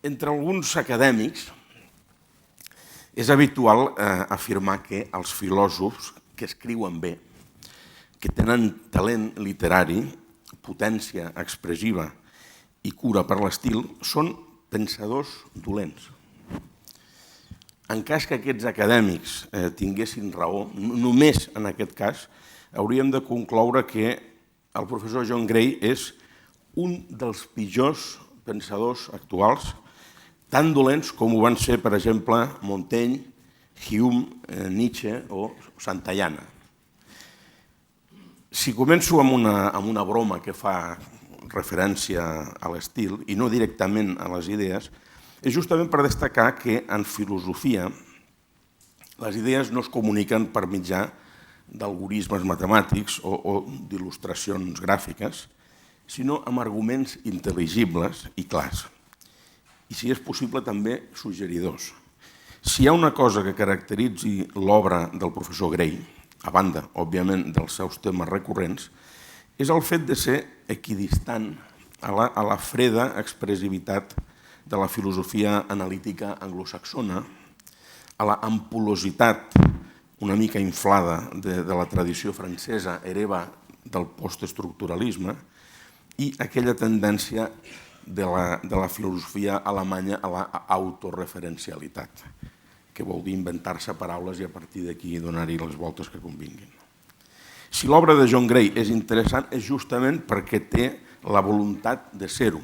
Entre alguns acadèmics és habitual afirmar que els filòsofs que escriuen bé, que tenen talent literari, potència expressiva i cura per l'estil, són pensadors dolents. En cas que aquests acadèmics tinguessin raó, només en aquest cas, hauríem de concloure que el professor John Gray és un dels pitjors pensadors actuals, tan dolents com ho van ser, per exemple, Montaigne, Hume, Nietzsche o Santayana. Si començo amb una broma que fa referència a l'estil i no directament a les idees, és justament per destacar que en filosofia les idees no es comuniquen per mitjà d'algorismes matemàtics o d'il·lustracions gràfiques, sinó amb arguments intel·ligibles i clars. I si és possible també suggeridors. Si hi ha una cosa que caracteritzi l'obra del professor Gray, a banda, òbviament, dels seus temes recurrents, és el fet de ser equidistant a la freda expressivitat de la filosofia analítica anglosaxona, a la ampulositat una mica inflada de la tradició francesa hereva del postestructuralisme i aquella tendència de la filosofia alemanya a l'autoreferencialitat, que vol dir inventar-se paraules i a partir d'aquí donar-hi les voltes que convinguin. Si l'obra de John Gray és interessant és justament perquè té la voluntat de ser-ho,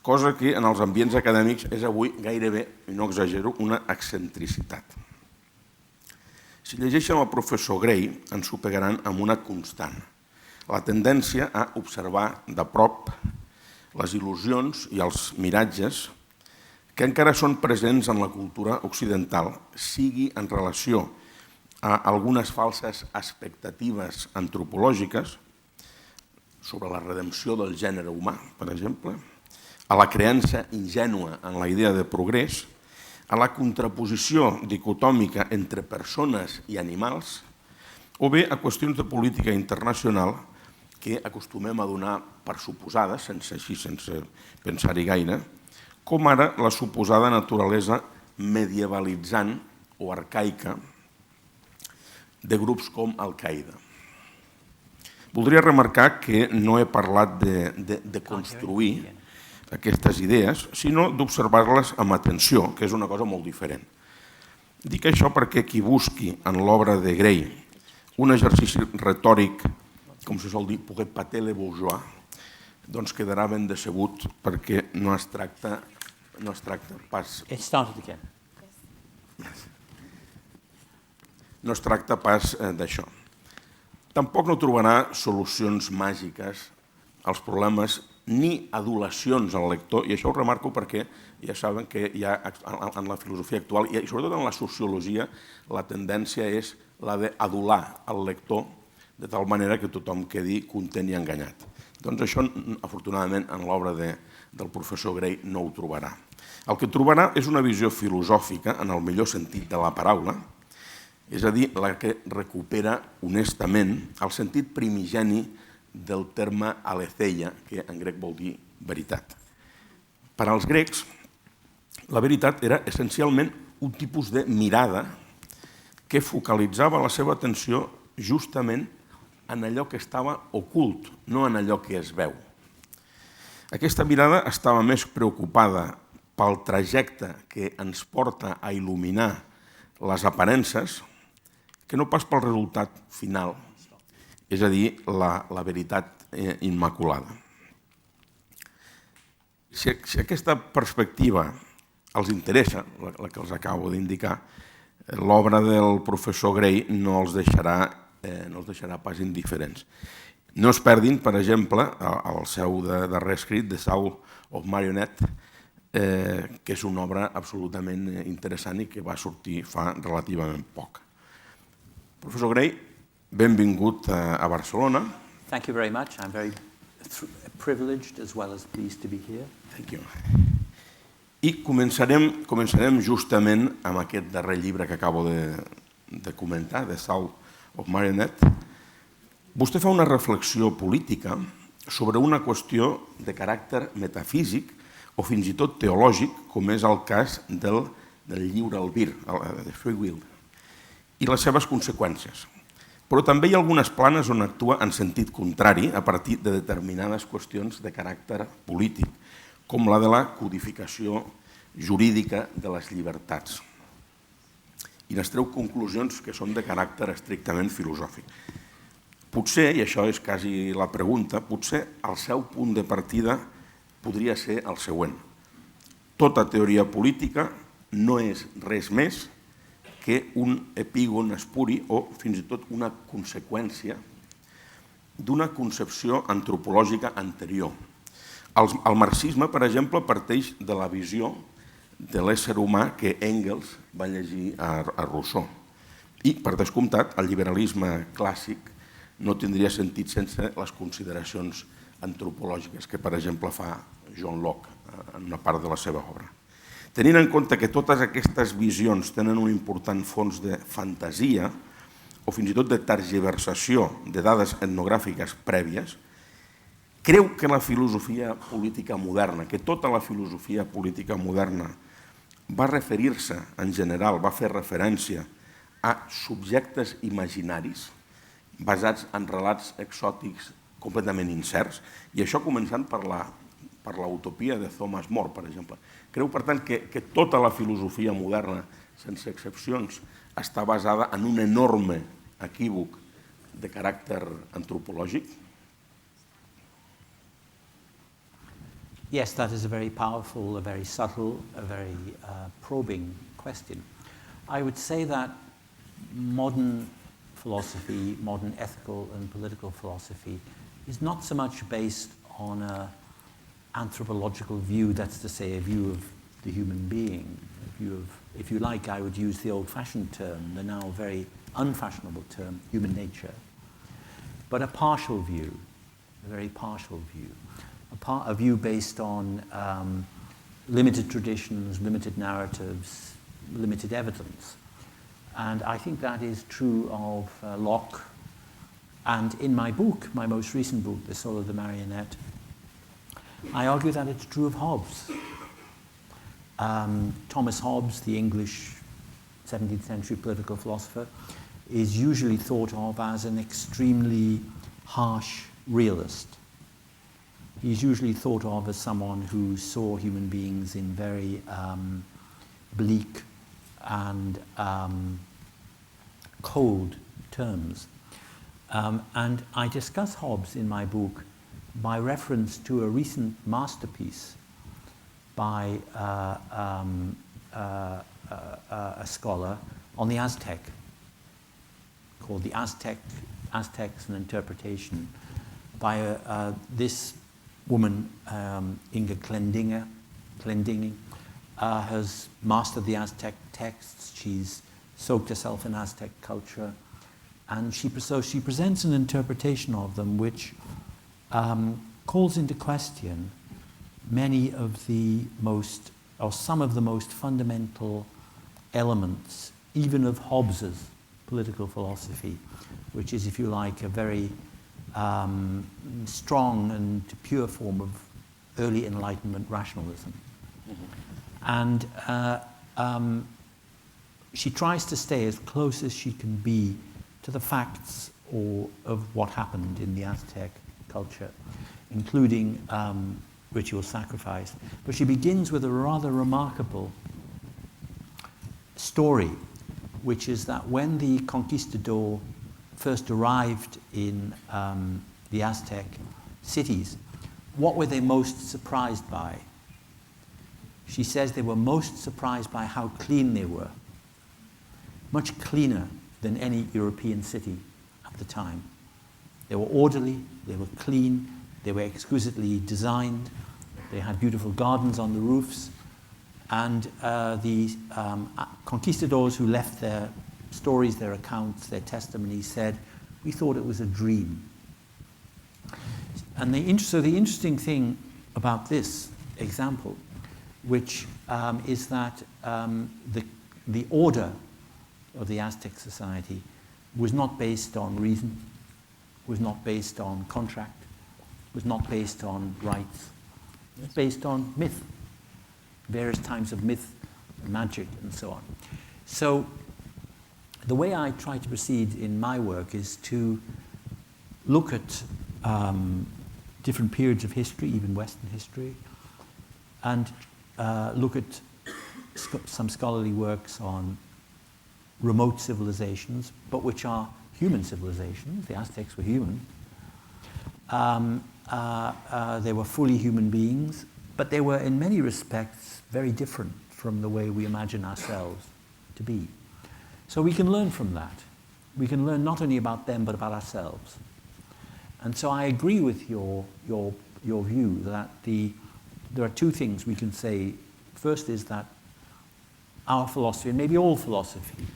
cosa que en els ambients acadèmics és avui gairebé, i no exagero, una excentricitat. Si llegeixen el professor Gray ens ho pegaran amb una constant, la tendència a observar de prop les il·lusions i els miratges que encara són presents en la cultura occidental, sigui en relació a algunes falses expectatives antropològiques sobre la redempció del gènere humà, per exemple, a la creença ingènua en la idea de progrés, a la contraposició dicotòmica entre persones i animals, o bé a qüestions de política internacional que acostumem a donar per suposades, sense pensar-hi gaire, com ara la suposada naturalesa medievalitzant o arcaica de grups com Al-Qaeda. Voldria remarcar que no he parlat de construir aquestes idees, sinó d'observar-les amb atenció, que és una cosa molt diferent. Dic això perquè qui busqui en l'obra de Gray un exercici retòric, com se sol dir, pour épater les bourgeois, doncs quedarà ben decebut perquè no es tracta pas... No es tracta pas d'això. Tampoc no trobarà solucions màgiques als problemes ni adulacions al lector, i això ho remarco perquè ja saben que hi ha en la filosofia actual i sobretot en la sociologia la tendència és la d'adular el lector de tal manera que tothom quedi content i enganyat. Doncs això, afortunadament, en l'obra del professor Gray no ho trobarà. El que trobarà és una visió filosòfica, en el millor sentit de la paraula, és a dir, la que recupera honestament el sentit primigeni del terme aletheia, que en grec vol dir veritat. Per als grecs, la veritat era essencialment un tipus de mirada que focalitzava la seva atenció justament en allò que estava ocult, no en allò que es veu. Aquesta mirada estava més preocupada pel trajecte que ens porta a il·luminar les aparences que no pas pel resultat final, és a dir, la veritat immaculada. Si aquesta perspectiva els interessa, la que els acabo d'indicar, l'obra del professor Gray no els deixarà pas indiferents. No es perdin, per exemple, el seu darrer escrit, The Soul of Marionette, que és una obra absolutament interessant i que va sortir fa relativament poc. Professor Gray, benvingut a Barcelona. Thank you very much. I'm very privileged as well as pleased to be here. Thank you. I començarem justament amb aquest darrer llibre que acabo de comentar, The Soul of Marionette. Vostè fa una reflexió política sobre una qüestió de caràcter metafísic o fins i tot teològic, com és el cas del lliure albir, de free will, i les seves conseqüències. Però també hi ha algunes planes on actua en sentit contrari a partir de determinades qüestions de caràcter polític, com la de la codificació jurídica de les llibertats. I n'extreu conclusions que són de caràcter estrictament filosòfic. Potser, i això és quasi la pregunta, potser el seu punt de partida podria ser el següent. Tota teoria política no és res més que un epígon espuri o fins i tot una conseqüència d'una concepció antropològica anterior. El marxisme, per exemple, parteix de la visió de l'ésser humà que Engels va llegir a Rousseau. I, per descomptat, el liberalisme clàssic no tindria sentit sense les consideracions antropològiques que, per exemple, fa John Locke en una part de la seva obra. Tenint en compte que totes aquestes visions tenen un important fons de fantasia o fins i tot de tergiversació de dades etnogràfiques prèvies, creu que la filosofia política moderna, que tota la filosofia política moderna va referir-se en general, va fer referència a subjectes imaginaris basats en relats exòtics completament incerts, i això començant per l'utopia de Thomas More, per exemple. Creu, per tant, que tota la filosofia moderna, sense excepcions, està basada en un enorme equívoc de caràcter antropològic? Yes, that is a very powerful, a very subtle, a very probing question. I would say that modern philosophy, modern ethical and political philosophy, is not so much based on an anthropological view, that's to say, a view of the human being, a view of, if you like, I would use the old-fashioned term, the now very unfashionable term, human nature, but a partial view, a very partial view, a view based on limited traditions, limited narratives, limited evidence. And I think that is true of Locke. And in my book, my most recent book, The Soul of the Marionette, I argue that it's true of Hobbes. Thomas Hobbes, the English 17th century political philosopher, is usually thought of as an extremely harsh realist. He's usually thought of as someone who saw human beings in very bleak and cold terms. And I discuss Hobbes in my book by reference to a recent masterpiece by a scholar on the Aztec, called The Aztecs and Interpretation, by this woman, Inga Clendingen, has mastered the Aztec texts. She's soaked herself in Aztec culture, and she presents an interpretation of them which calls into question many of the most, or some of the most fundamental elements, even of Hobbes's political philosophy, which is, if you like, a very strong and pure form of early Enlightenment rationalism. Mm-hmm. And she tries to stay as close as she can be to the facts of what happened in the Aztec culture, including ritual sacrifice. But she begins with a rather remarkable story, which is that when the conquistador first arrived in the Aztec cities, what were they most surprised by? She says they were most surprised by how clean they were, much cleaner than any European city at the time. They were orderly, they were clean, they were exquisitely designed, they had beautiful gardens on the roofs, and the conquistadors who left their stories, their accounts, their testimonies said, we thought it was a dream. And so the interesting thing about this example, which is that the order of the Aztec society was not based on reason, was not based on contract, was not based on rights. It was based on myth. various types of myth, magic, and so on. So the way I try to proceed in my work is to look at different periods of history, even Western history, and look at some scholarly works on remote civilizations, but which are human civilizations. The Aztecs were human. They were fully human beings, but they were in many respects very different from the way we imagine ourselves to be. So we can learn from that. We can learn not only about them, but about ourselves. And so I agree with your view that there are two things we can say. First is that our philosophy, and maybe all philosophy,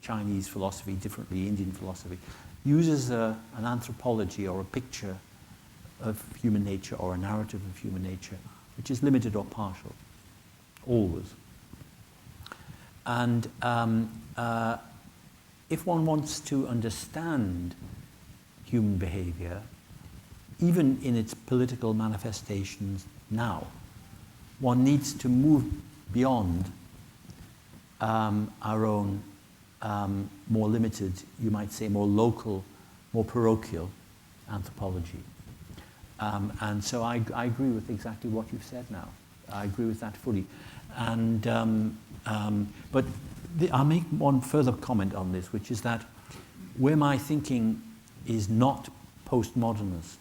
Chinese philosophy differently, Indian philosophy, uses an anthropology or a picture of human nature or a narrative of human nature which is limited or partial, always. And if one wants to understand human behavior, even in its political manifestations now, one needs to move beyond our own more limited, you might say more local, more parochial anthropology. And so I agree with exactly what you've said now. I agree with that fully. And, but I'll make one further comment on this, which is that where my thinking is not postmodernist,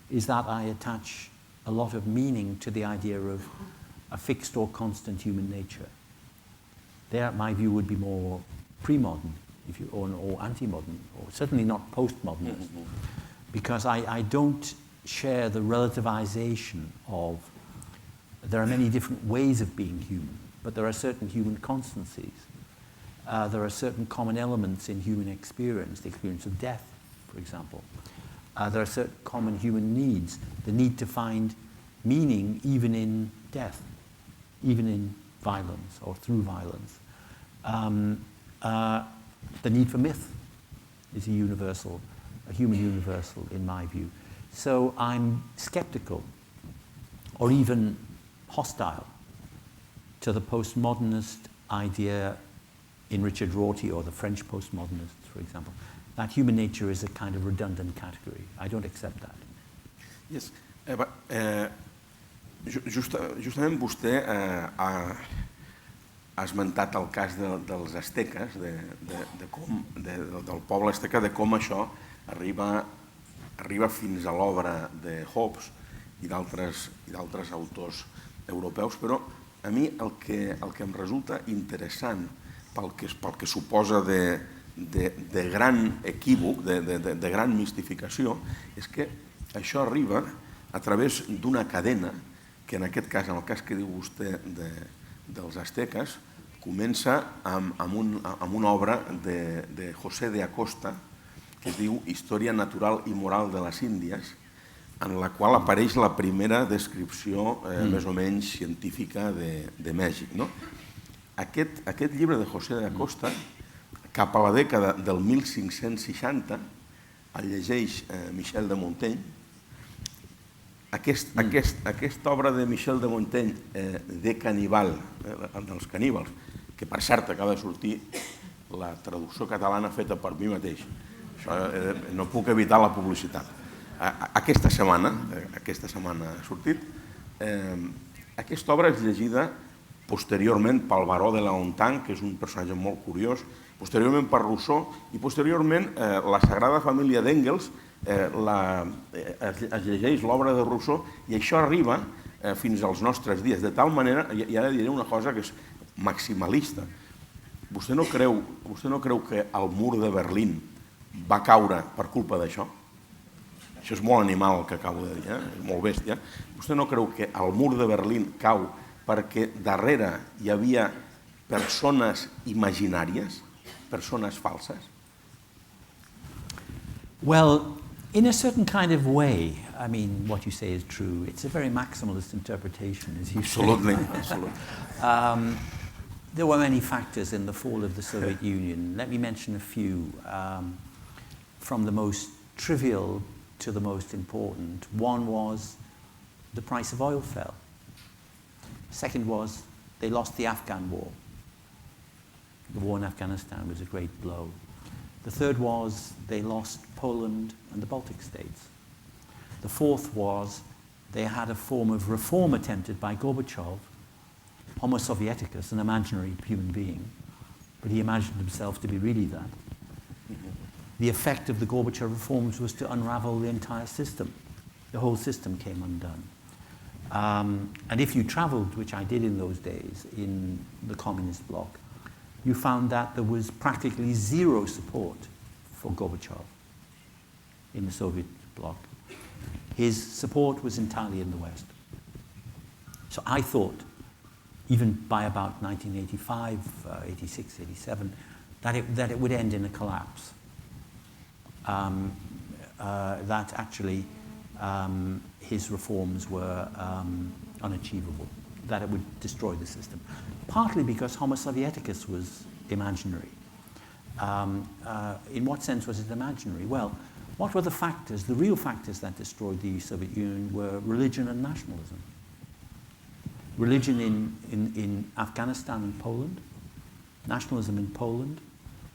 is that I attach a lot of meaning to the idea of a fixed or constant human nature. There, my view would be more pre-modern, or anti-modern, or certainly not postmodernist, because I don't share the relativization of. There are many different ways of being human, but there are certain human constancies. There are certain common elements in human experience, the experience of death, for example. There are certain common human needs, the need to find meaning even in death, even in violence or through violence. The need for myth is a human universal in my view. So I'm skeptical or even hostile to the postmodernist idea in Richard Rorty or the French postmodernists, for example, that human nature is a kind of redundant category. I don't accept that. Yes. Justament vostè ha esmentat el cas dels asteques, del poble asteca, de com això arriba fins a l'obra de Hobbes i d'altres autors europeus, però a mi el que em resulta interessant pel que suposa de gran equívoc, de gran mistificació, és que això arriba a través d'una cadena que en aquest cas, en el cas que diu vostè dels asteques, comença amb una obra de José de Acosta que es diu Història natural i moral de les Índies, en la qual apareix la primera descripció més o menys científica de Mèxic. Aquest llibre de José de Acosta, cap a la dècada del 1560, el llegeix Michel de Montaigne. Aquesta obra de Michel de Montaigne, de Canibal, dels caníbals, que per cert acaba de sortir la traducció catalana feta per mi mateix. No puc evitar la publicitat. Aquesta setmana ha sortit. Aquesta obra és llegida posteriorment pel baró de Laontan, que és un personatge molt curiós, posteriorment per Rousseau i posteriorment la Sagrada Família d'Engels es llegeix l'obra de Rousseau i això arriba fins als nostres dies, de tal manera, i ara diré una cosa que és maximalista. Vostè no creu que el mur de Berlín va caure per culpa d'això? Això és molt animal el que acabo de dir, és molt bèstia. Vostè no creu que el mur de Berlín cau perquè darrere hi havia persones imaginàries, persones falses? Well, in a certain kind of way, I mean, what you say is true. It's a very maximalist interpretation, as you say. Absolutely. There were many factors in the fall of the Soviet Union. Let me mention a few, from the most trivial to the most important. One was the price of oil fell. Second was they lost the Afghan war. The war in Afghanistan was a great blow. The third was they lost Poland and the Baltic states. The fourth was they had a form of reform attempted by Gorbachev, Homo Sovieticus, an imaginary human being, but he imagined himself to be really that. The effect of the Gorbachev reforms was to unravel the entire system. The whole system came undone. And if you traveled, which I did in those days, in the communist bloc, you found that there was practically zero support for Gorbachev in the Soviet bloc. His support was entirely in the West. So I thought, even by about 1985, 86, 87, that it would end in a collapse. That actually his reforms were unachievable, that it would destroy the system. Partly because Homo Sovieticus was imaginary. In what sense was it imaginary? Well, what were the factors? The real factors that destroyed the Soviet Union were religion and nationalism. Religion in Afghanistan and Poland, nationalism in Poland,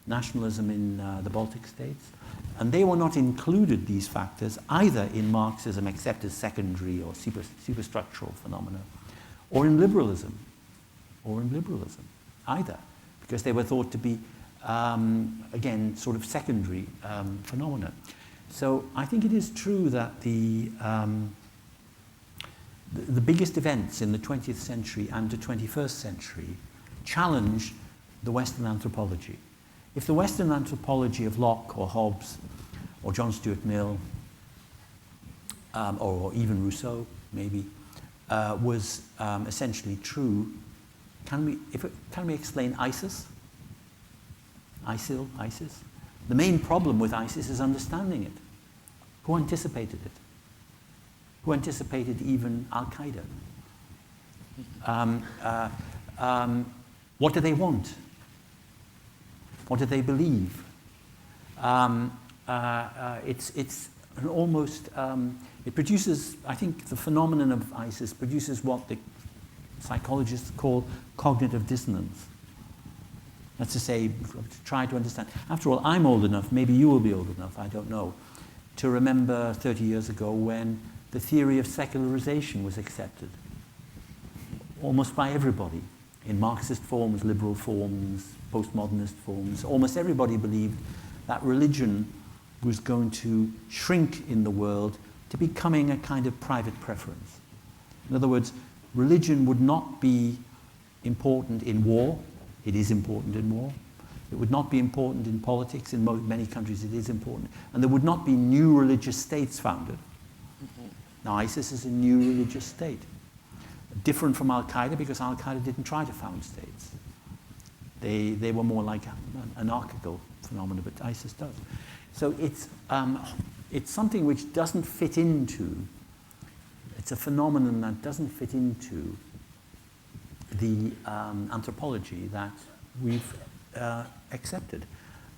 nationalism in the Baltic states, and they were not included, these factors, either in Marxism except as secondary or superstructural phenomena, or in liberalism, either, because they were thought to be, again, sort of secondary phenomena. So I think it is true that the biggest events in the 20th century and the 21st century challenged the Western anthropology. If the Western anthropology of Locke or Hobbes or John Stuart Mill or even Rousseau, maybe, was essentially true, can we explain ISIS? ISIS? The main problem with ISIS is understanding it. Who anticipated it? Who anticipated even Al-Qaeda? What do they want? What do they believe? It's an almost, it produces, I think the phenomenon of ISIS produces what the psychologists call cognitive dissonance. That's to say, to try to understand. After all, I'm old enough, maybe you will be old enough, I don't know, to remember 30 years ago when the theory of secularization was accepted, almost by everybody, in Marxist forms, liberal forms, postmodernist forms. Almost everybody believed that religion was going to shrink in the world to becoming a kind of private preference. In other words, religion would not be important in war. It is important in war. It would not be important in politics. In many countries it is important. And there would not be new religious states founded. Now ISIS is a new religious state. Different from Al-Qaeda because Al-Qaeda didn't try to found states. They were more like an anarchical phenomenon, but ISIS does. So it's something which doesn't fit into, it's a phenomenon that doesn't fit into the anthropology that we've accepted.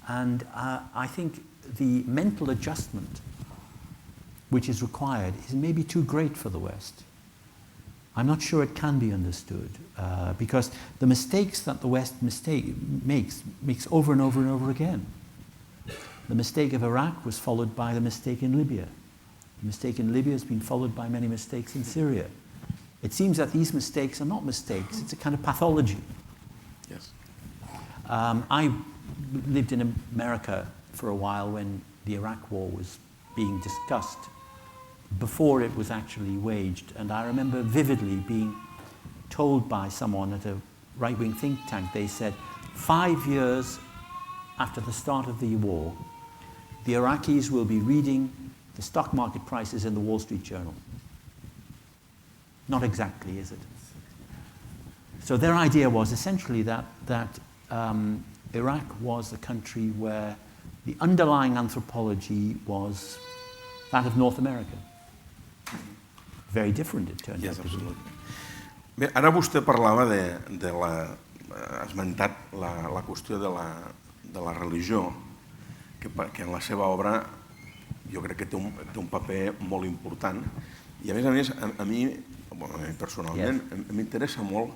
And I think the mental adjustment which is required is maybe too great for the West. I'm not sure it can be understood because the mistakes that the West makes over and over and over again. The mistake of Iraq was followed by the mistake in Libya. The mistake in Libya has been followed by many mistakes in Syria. It seems that these mistakes are not mistakes, it's a kind of pathology. Yes. I lived in America for a while when the Iraq War was being discussed, before it was actually waged. And I remember vividly being told by someone at a right-wing think tank, they said, 5 years after the start of the war, the Iraqis will be reading the stock market prices in the Wall Street Journal. Not exactly, is it? So their idea was essentially that Iraq was a country where the underlying anthropology was that of North America. Very different, it turned out. Yes, absolutely. Bé, ara vostè parlava ha esmentat la qüestió de la religió, que en la seva obra jo crec que té un paper molt important. I a més, a mi personalment, m'interessa molt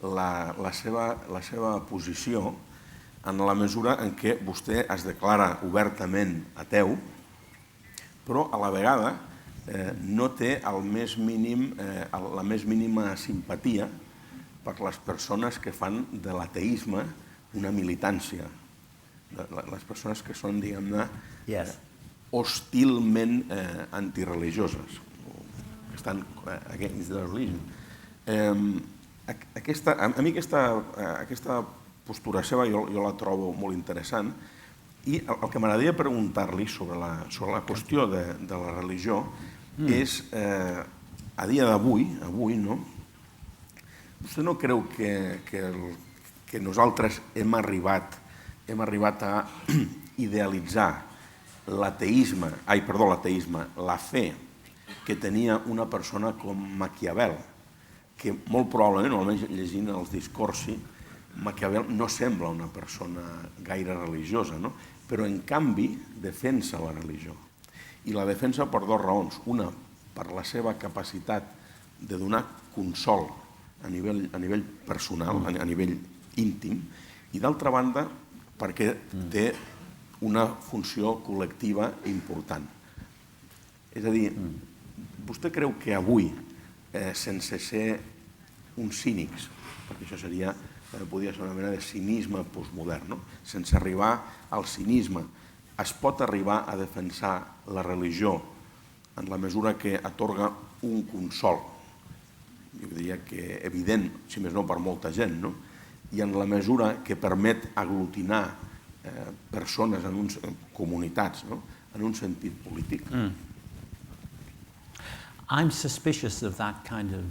la seva posició en la mesura en què vostè es declara obertament ateu, però a la vegada no té la més mínima simpatia per les persones que fan de l'ateisme una militància, les persones que són, diguem-ne, hostilment antireligioses, que estan against the religion. A mi aquesta postura seva jo la trobo molt interessant, i el que m'agradaria preguntar-li sobre la qüestió de la religió és, a dia d'avui, vostè no creu que nosaltres hem arribat a idealitzar l'ateisme, la fe que tenia una persona com Maquiavel, que molt probablement, almenys llegint els discorsi, Maquiavel no sembla una persona gaire religiosa, però en canvi defensa la religió. I la defensa per dues raons. Una, per la seva capacitat de donar consol a nivell personal, a nivell íntim, i d'altra banda perquè té una funció col·lectiva important. És a dir, vostè creu que avui, sense ser uns cínics, perquè això podria ser una mena de cinisme postmodern, sense arribar al cinisme, es pot arribar a defensar la religió en la mesura que atorga un consol, jo diria que evident, si més no per molta gent, i en la mesura que permet aglutinar persones en comunitats, en un sentit polític. I'm suspicious of that kind of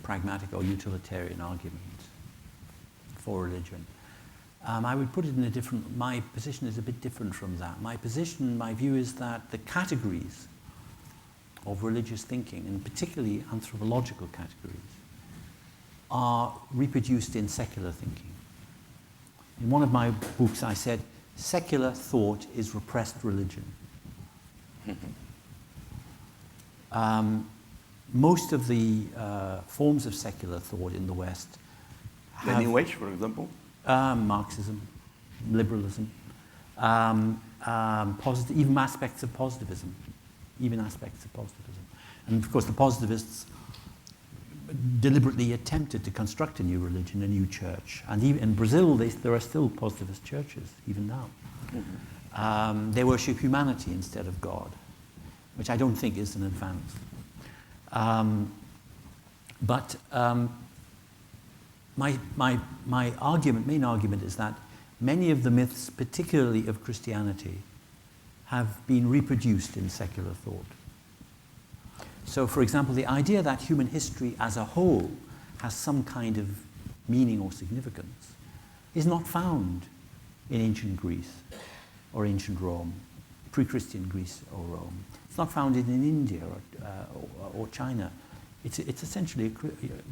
pragmatic or utilitarian argument for religion. I would put it in my position is a bit different from that. My view is that the categories of religious thinking, and particularly anthropological categories, are reproduced in secular thinking. In one of my books I said, secular thought is repressed religion. Most of the forms of secular thought in the West have... The New Age, for example? Marxism, liberalism, even aspects of positivism. And of course the positivists deliberately attempted to construct a new religion, a new church. And even in Brazil, there are still positivist churches, even now. They worship humanity instead of God, which I don't think is an advance. But my main argument is that many of the myths, particularly of Christianity, have been reproduced in secular thought. So, for example, the idea that human history as a whole has some kind of meaning or significance is not found in ancient Greece or ancient Rome, pre-Christian Greece or Rome. It's not found in India or China. It's essentially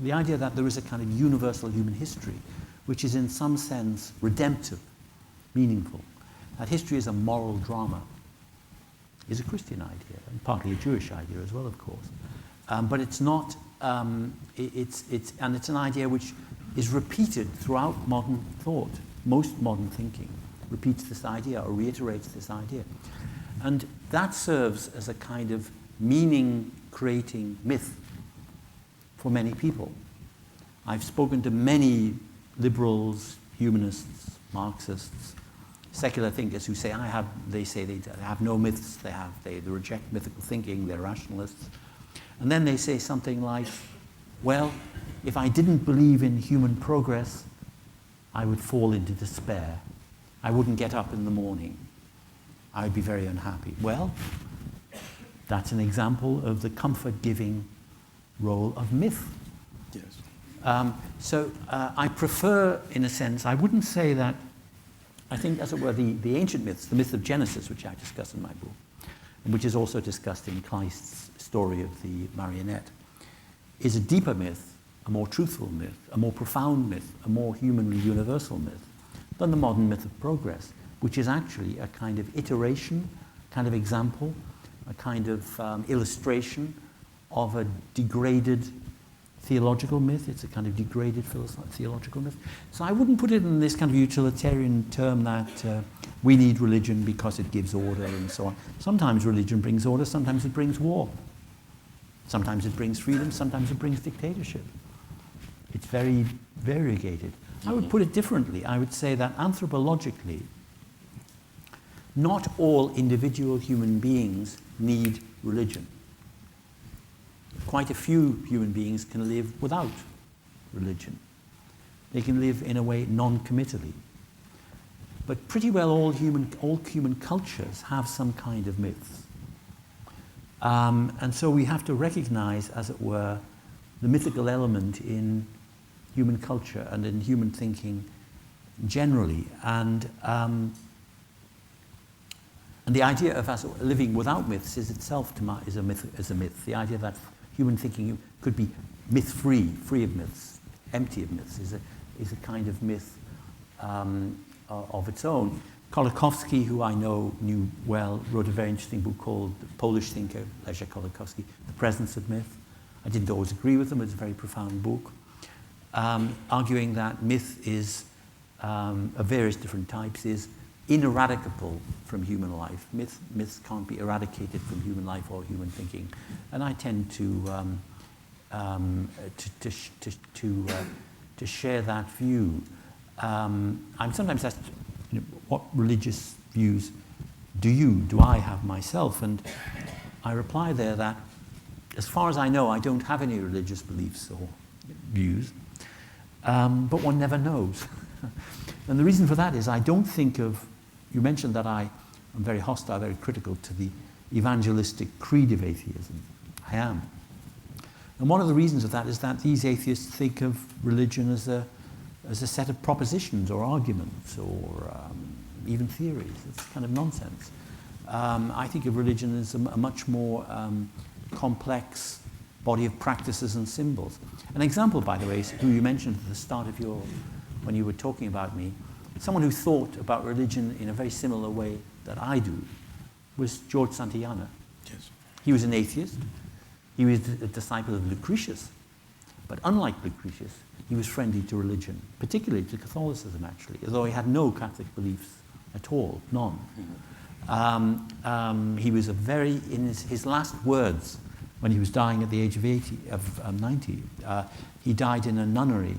the idea that there is a kind of universal human history which is in some sense redemptive, meaningful. That history is a moral drama is a Christian idea, and partly a Jewish idea as well, of course. But it's not, it's an idea which is repeated throughout modern thought. Most modern thinking repeats this idea or reiterates this idea. And that serves as a kind of meaning-creating myth for many people. I've spoken to many liberals, humanists, Marxists, secular thinkers who say they have no myths, they reject mythical thinking, they're rationalists. And then they say something like, well, if I didn't believe in human progress, I would fall into despair. I wouldn't get up in the morning. I would be very unhappy. Well, that's an example of the comfort-giving role of myth. Yes. So I prefer, in a sense, I wouldn't say that, I think, as it were, the ancient myths, the myth of Genesis, which I discuss in my book, and which is also discussed in Kleist's story of the marionette, is a deeper myth, a more truthful myth, a more profound myth, a more humanly universal myth than the modern myth of progress, which is actually a kind of iteration, kind of example, a kind of illustration of a degraded theological myth. It's a kind of degraded theological myth. So I wouldn't put it in this kind of utilitarian term that we need religion because it gives order and so on. Sometimes religion brings order, sometimes it brings war. Sometimes it brings freedom, sometimes it brings dictatorship. It's very variegated. I would put it differently. I would say that anthropologically, not all individual human beings need religion. Quite a few human beings can live without religion. They can live in a way non-committally. But pretty well all human cultures have some kind of myths. And so we have to recognize, as it were, the mythical element in human culture and in human thinking generally. And the idea of us living without myths is itself is a myth. The idea that human thinking could be myth-free, free of myths, empty of myths, is a kind of myth of its own. Kolakowski, who I knew well, wrote a very interesting book called The Polish Thinker, Leszek Kolakowski, The Presence of Myth. I didn't always agree with him, it's a very profound book, arguing that myth is, of various different types, is ineradicable from human life. Myths can't be eradicated from human life or human thinking. And I tend to share that view. I'm sometimes asked, what religious views do I have myself? And I reply there that, as far as I know, I don't have any religious beliefs or views, but one never knows. And the reason for that is I don't think of, you mentioned that I am very hostile, very critical to the evangelistic creed of atheism. I am. And one of the reasons of that is that these atheists think of religion as a set of propositions or arguments or even theories. It's kind of nonsense. I think of religion as a much more complex body of practices and symbols. An example, by the way, is who you mentioned at the start of when you were talking about me, someone who thought about religion in a very similar way that I do was George Santayana. Yes. He was an atheist. He was a disciple of Lucretius. But unlike Lucretius, he was friendly to religion, particularly to Catholicism, actually, although he had no Catholic beliefs at all, none. He was in his last words, when he was dying at the age of 90, he died in a nunnery,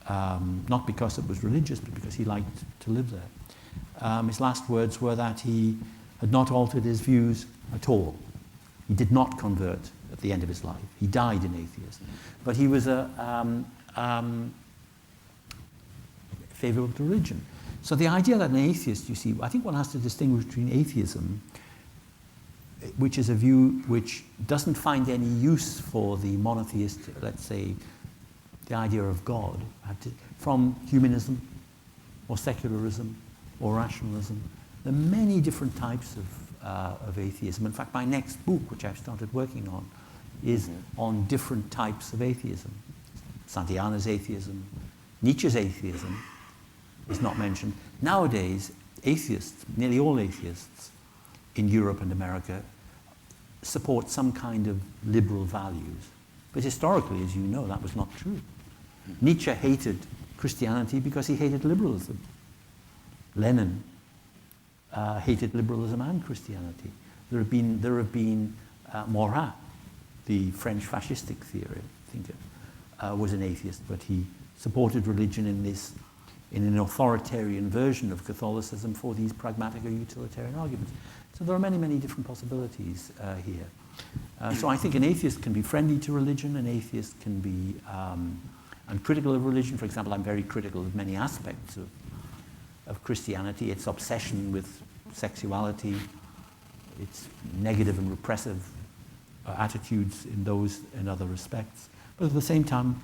not because it was religious, but because he liked to live there. His last words were that he had not altered his views at all. He did not convert at the end of his life. He died an atheist. But he was favourable to religion. So the idea that an atheist, you see, I think one has to distinguish between atheism, which is a view which doesn't find any use for the monotheist, let's say, the idea of God, from humanism or secularism or rationalism. There are many different types of atheism. In fact, my next book, which I've started working on, is on different types of atheism. Santayana's atheism, Nietzsche's atheism is not mentioned. Nowadays, atheists, nearly all atheists in Europe and America, support some kind of liberal values. But historically, as you know, that was not true. Nietzsche hated Christianity because he hated liberalism. Lenin hated liberalism and Christianity. There have been Marat, the French fascistic thinker, was an atheist, but he supported religion in an authoritarian version of Catholicism for these pragmatic or utilitarian arguments. So there are many, many different possibilities here. So I think an atheist can be friendly to religion, an atheist can be critical of religion. For example, I'm very critical of many aspects of Christianity, its obsession with sexuality, its negative and repressive attitudes in those and other respects. But at the same time,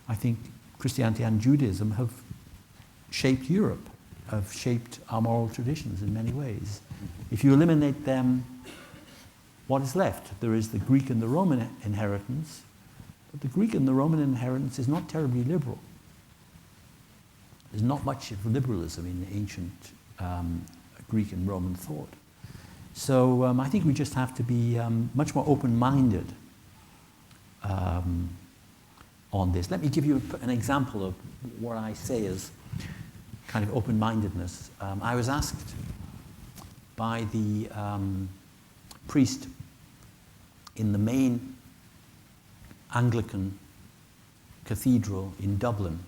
I think Christianity and Judaism have shaped Europe, have shaped our moral traditions in many ways. If you eliminate them, what is left? There is the Greek and the Roman inheritance, but the Greek and the Roman inheritance is not terribly liberal. There's not much of liberalism in ancient Greek and Roman thought. So I think we just have to be much more open-minded on this. Let me give you an example of what I say as kind of open-mindedness. I was asked by the priest in the main Anglican cathedral in Dublin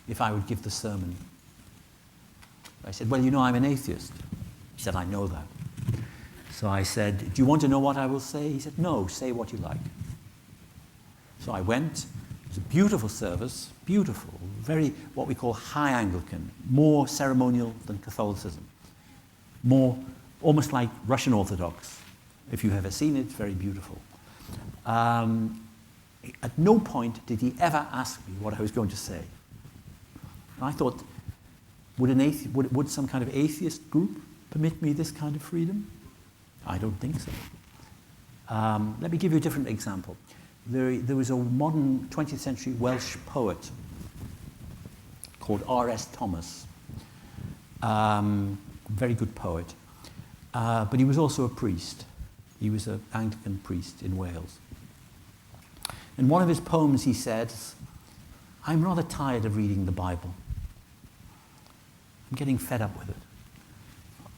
if I would give the sermon. I said, well, you know, I'm an atheist. He said, I know that. So I said, do you want to know what I will say? He said, no, say what you like. So I went. It was a beautiful service, beautiful, very what we call high Anglican, more ceremonial than Catholicism, more almost like Russian Orthodox. If you've ever seen it, it's very beautiful. At no point did he ever ask me what I was going to say. And I thought, would some kind of atheist group permit me this kind of freedom? I don't think so. Let me give you a different example. There was a modern 20th century Welsh poet called R.S. Thomas, very good poet, but he was also a priest. He was an Anglican priest in Wales. In one of his poems he says, I'm rather tired of reading the Bible. I'm getting fed up with it.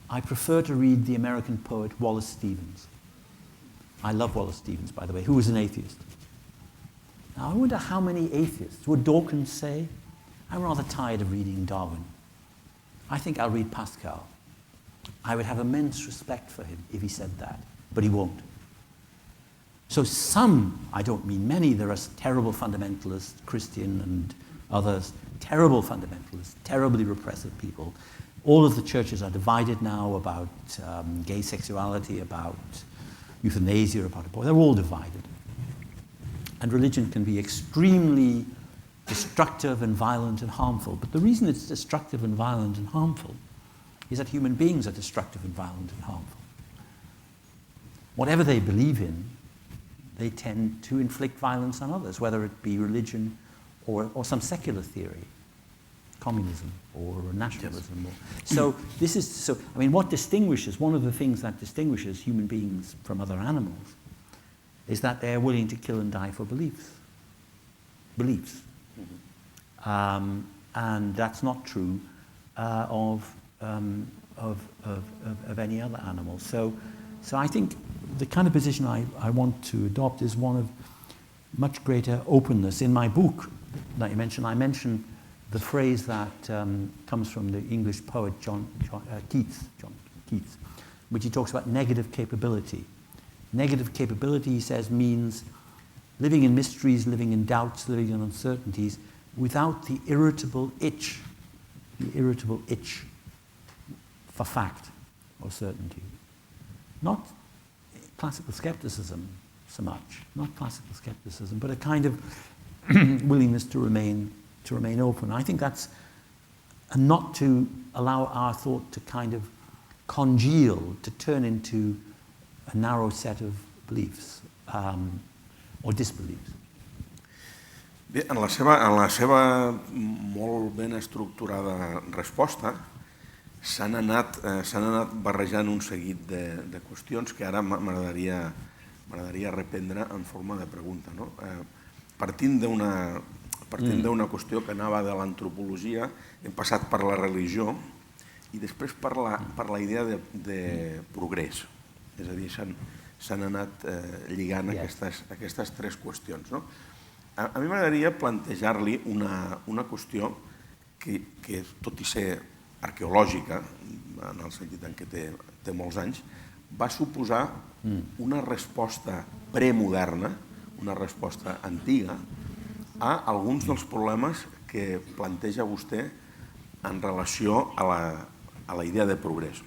I prefer to read the American poet Wallace Stevens. I love Wallace Stevens, by the way, who was an atheist. Now, I wonder how many atheists would Dawkins say, I'm rather tired of reading Darwin. I think I'll read Pascal. I would have immense respect for him if he said that, but he won't. So some, I don't mean many, there are terrible fundamentalists, Christian and others, terrible fundamentalists, terribly repressive people. All of the churches are divided now about gay sexuality, about euthanasia, about abortion. They're all divided. And religion can be extremely destructive and violent and harmful. But the reason it's destructive and violent and harmful is that human beings are destructive and violent and harmful. Whatever they believe in, they tend to inflict violence on others, whether it be religion or some secular theory, communism or nationalism. Yes. One of the things that distinguishes human beings from other animals is that they're willing to kill and die for beliefs. Mm-hmm. And that's not true of any other animal. So I think the kind of position I want to adopt is one of much greater openness. In my book that you mentioned, I mention the phrase that comes from the English poet John Keats, which he talks about negative capability. Negative capability, he says, means living in mysteries, living in doubts, living in uncertainties, without the irritable itch for fact or certainty. Not classical skepticism so much, not classical skepticism, but a kind of willingness to remain open. I think that's not to allow our thought to kind of congeal, to turn into a narrow set of beliefs or disbeliefs. Bé, en la seva molt ben estructurada resposta s'han anat barrejant un seguit de qüestions que ara m'agradaria reprendre en forma de pregunta. No? Partint d'una qüestió que anava de l'antropologia, hem passat per la religió i després per la idea de progrés. És a dir, s'han anat lligant aquestes tres qüestions. No? A mi m'agradaria plantejar-li una qüestió que, tot i ser arqueològica, en el sentit en què té molts anys, va suposar una resposta premoderna, una resposta antiga, a alguns dels problemes que planteja vostè en relació a la idea de progrés.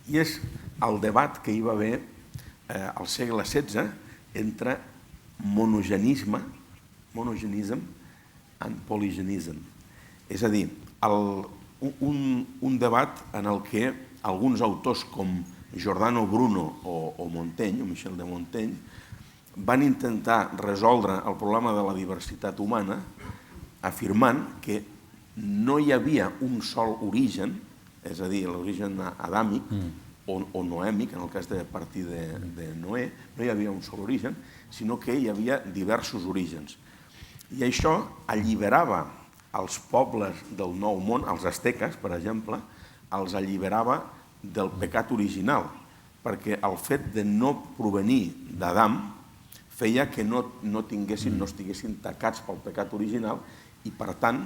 I és el debat que hi va haver al segle XVI entre monogenisme and polygenism. És a dir, un debat en el que alguns autors com Giordano Bruno o Montaigne, o Michel de Montaigne, van intentar resoldre el problema de la diversitat humana afirmant que no hi havia un sol origen, és a dir, l'origen adàmic, o noèmic, en el cas de partir de Noé, no hi havia un sol origen, sinó que hi havia diversos orígens. I això alliberava els pobles del Nou Món, els asteques, per exemple, els alliberava del pecat original, perquè el fet de no provenir d'Adam feia que no estiguessin tacats pel pecat original i, per tant,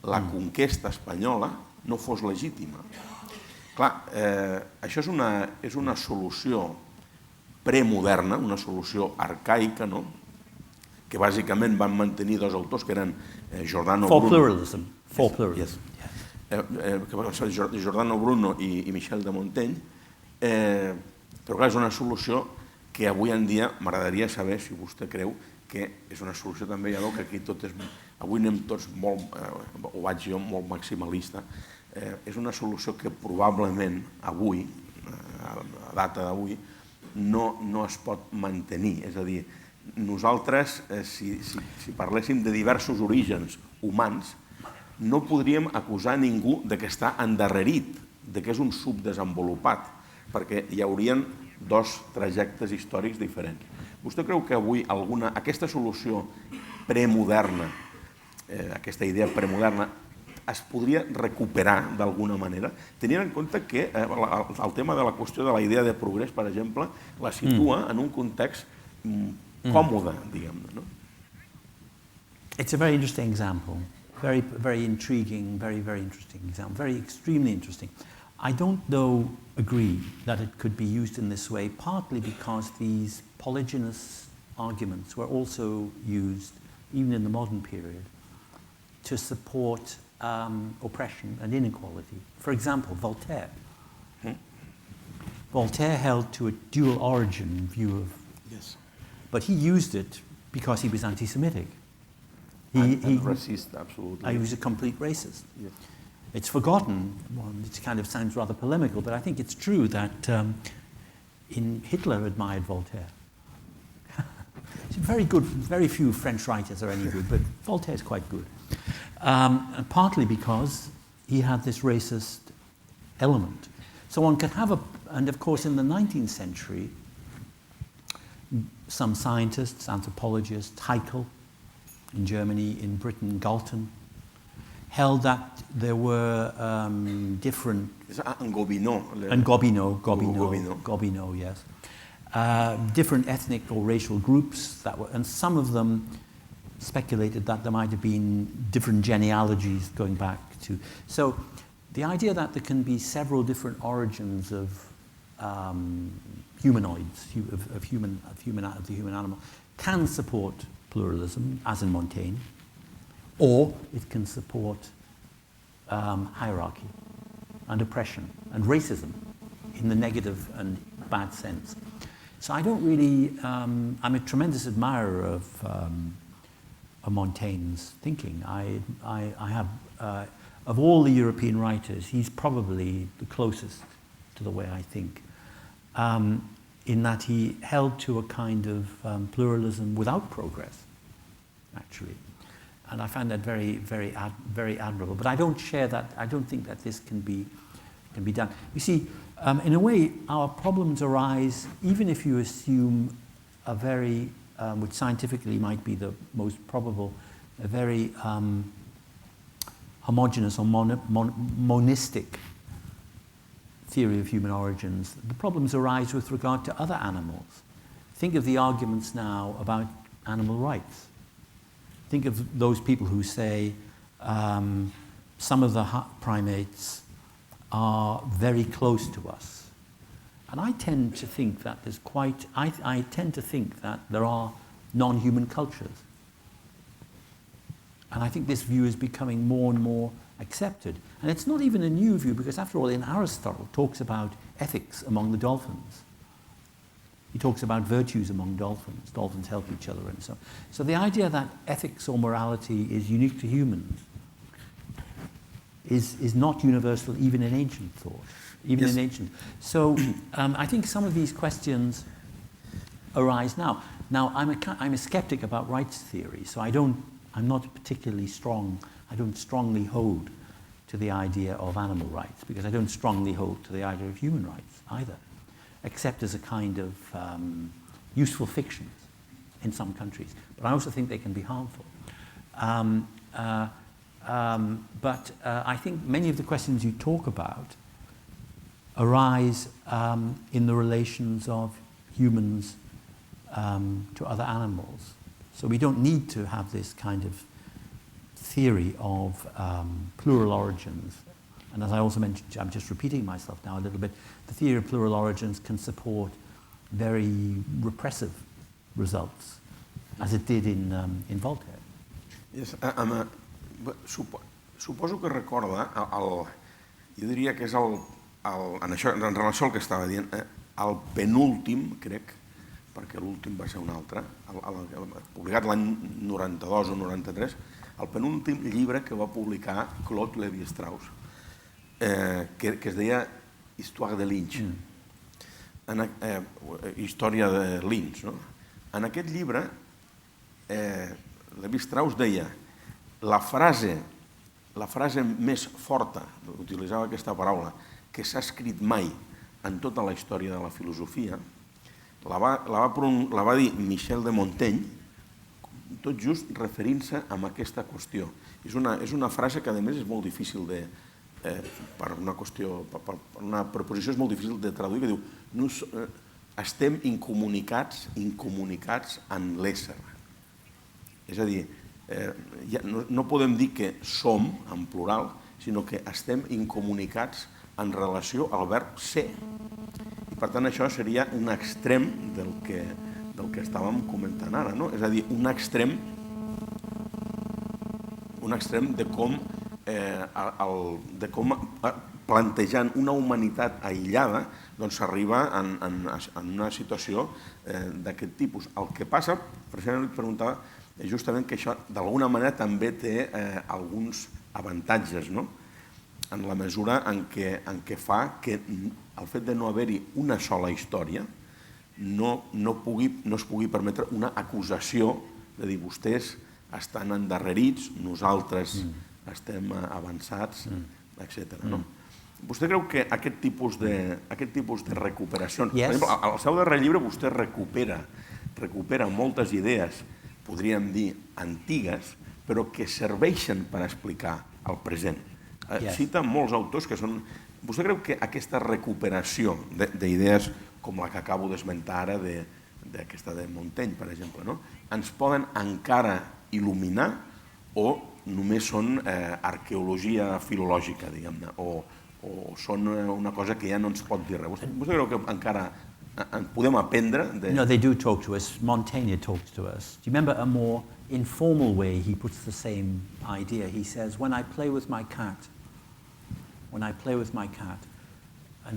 la conquesta espanyola no fos legítima. Clar, això és una solució premoderna, una solució arcaica, no? Que bàsicament van mantenir dos autors, que eren Giordano Bruno i Michel de Montaigne, però clar, és una solució que avui en dia m'agradaria saber si vostè creu que és una solució també, ja veu que aquí tot és... Avui anem tots molt, ho vaig jo, molt maximalista. És una solució que probablement avui, a data d'avui, no es pot mantenir. És a dir, nosaltres, si parléssim de diversos orígens humans, no podríem acusar ningú que està endarrerit, que és un subdesenvolupat, perquè hi haurien dos trajectes històrics diferents. Vostè creu que avui aquesta solució premoderna, aquesta idea premoderna, es podria recuperar d'alguna manera, tenint en compte que el tema de la qüestió de la idea de progrés, per exemple, la situa en un context còmode, diguem-ne. It's a very interesting example, very intriguing, very interesting example, very extremely interesting. I don't, though, agree that it could be used in this way, partly because these polygynous arguments were also used, even in the modern period, to support oppression and inequality. For example, Voltaire. Voltaire held to a dual origin view of... Yes. But he used it because he was anti-Semitic. And racist, absolutely. He was a complete racist. Yes. It's forgotten, it kind of sounds rather polemical, but I think it's true that Hitler admired Voltaire. Very good, very few French writers are any good, but Voltaire's quite good. And partly because he had this racist element. So one could have and of course in the 19th century, some scientists, anthropologists, Haeckel in Germany, in Britain, Galton, held that there were different... And Gobineau. And Gobineau, yes. Different ethnic or racial groups, and some of them speculated that there might have been different genealogies going back to... So the idea that there can be several different origins of humanoids, of the human animal, can support pluralism, as in Montaigne, or it can support hierarchy and oppression and racism in the negative and bad sense. So I don't really, I'm a tremendous admirer of Montaigne's thinking. I have, of all the European writers, he's probably the closest to the way I think, in that he held to a kind of pluralism without progress, actually. And I find that very admirable. But I don't share that. I don't think that this can be done. You see, in a way, our problems arise even if you assume a very, which scientifically might be the most probable, a very homogeneous or monistic theory of human origins. The problems arise with regard to other animals. Think of the arguments now about animal rights. Think of those people who say some of the primates are very close to us. And I tend to think that there's I tend to think that there are non-human cultures. And I think this view is becoming more and more accepted. And it's not even a new view, because after all, in Aristotle talks about ethics among the dolphins. He talks about virtues among dolphins. Dolphins help each other and so on. So the idea that ethics or morality is unique to humans is not universal even in ancient thought. Even in ancient. So I think some of these questions arise now. Now I'm a skeptic about rights theory, so I'm not particularly strong. I don't strongly hold to the idea of animal rights, because I don't strongly hold to the idea of human rights either, except as a kind of useful fiction in some countries. But I also think they can be harmful. But I think many of the questions you talk about arise in the relations of humans to other animals. So we don't need to have this kind of theory of plural origins. And as I also mentioned, I'm just repeating myself now a little bit, the theory of plural origins can support very repressive results, as it did in Voltaire. Yes, suposo que recorda, jo diria que és en relació al que estava dient, el penúltim, crec, perquè l'últim va ser un altre, publicat l'any 92 o 93, el penúltim llibre que va publicar Claude Lévi-Strauss, que es deia Histoire de Lynch, història de Lynch. En aquest llibre, Lévi-Strauss deia la frase més forta, utilitzava aquesta paraula, que s'ha escrit mai en tota la història de la filosofia, la va dir Michel de Montaigne, tot just referint-se a aquesta qüestió. És una frase que, a més, és molt difícil de... per una preposició és molt difícil de traduir, que diu estem incomunicats en l'ésser. És a dir, no podem dir que som, en plural, sinó que estem incomunicats en relació al verb ser. I per tant això seria un extrem del que estàvem comentant ara, no? És a dir, un extrem de com plantejant una humanitat aïllada s'arriba en una situació d'aquest tipus. El que passa, precisament li preguntava, justament que això d'alguna manera també té alguns avantatges, no? En la mesura en què fa que el fet de no haver-hi una sola història no es pugui permetre una acusació de dir vostès estan endarrerits, nosaltres estem avançats, etc. Vostè creu que aquest tipus de recuperacions... Per exemple, al seu darrer llibre vostè recupera moltes idees, podríem dir, antigues, però que serveixen per explicar el present. Cita molts autors que són... Vostè creu que aquesta recuperació d'idees com la que acabo d'esmentar ara, d'aquesta de Montaigne, per exemple, ens poden encara il·luminar o només són arqueologia filològica, diguem-ne, o són una cosa que ja no ens pot dir res? Vostè creu que encara en podem aprendre? No, they do talk to us. Montaigne talks to us. Do you remember a more informal way he puts the same idea? He says, when I play with my cat, and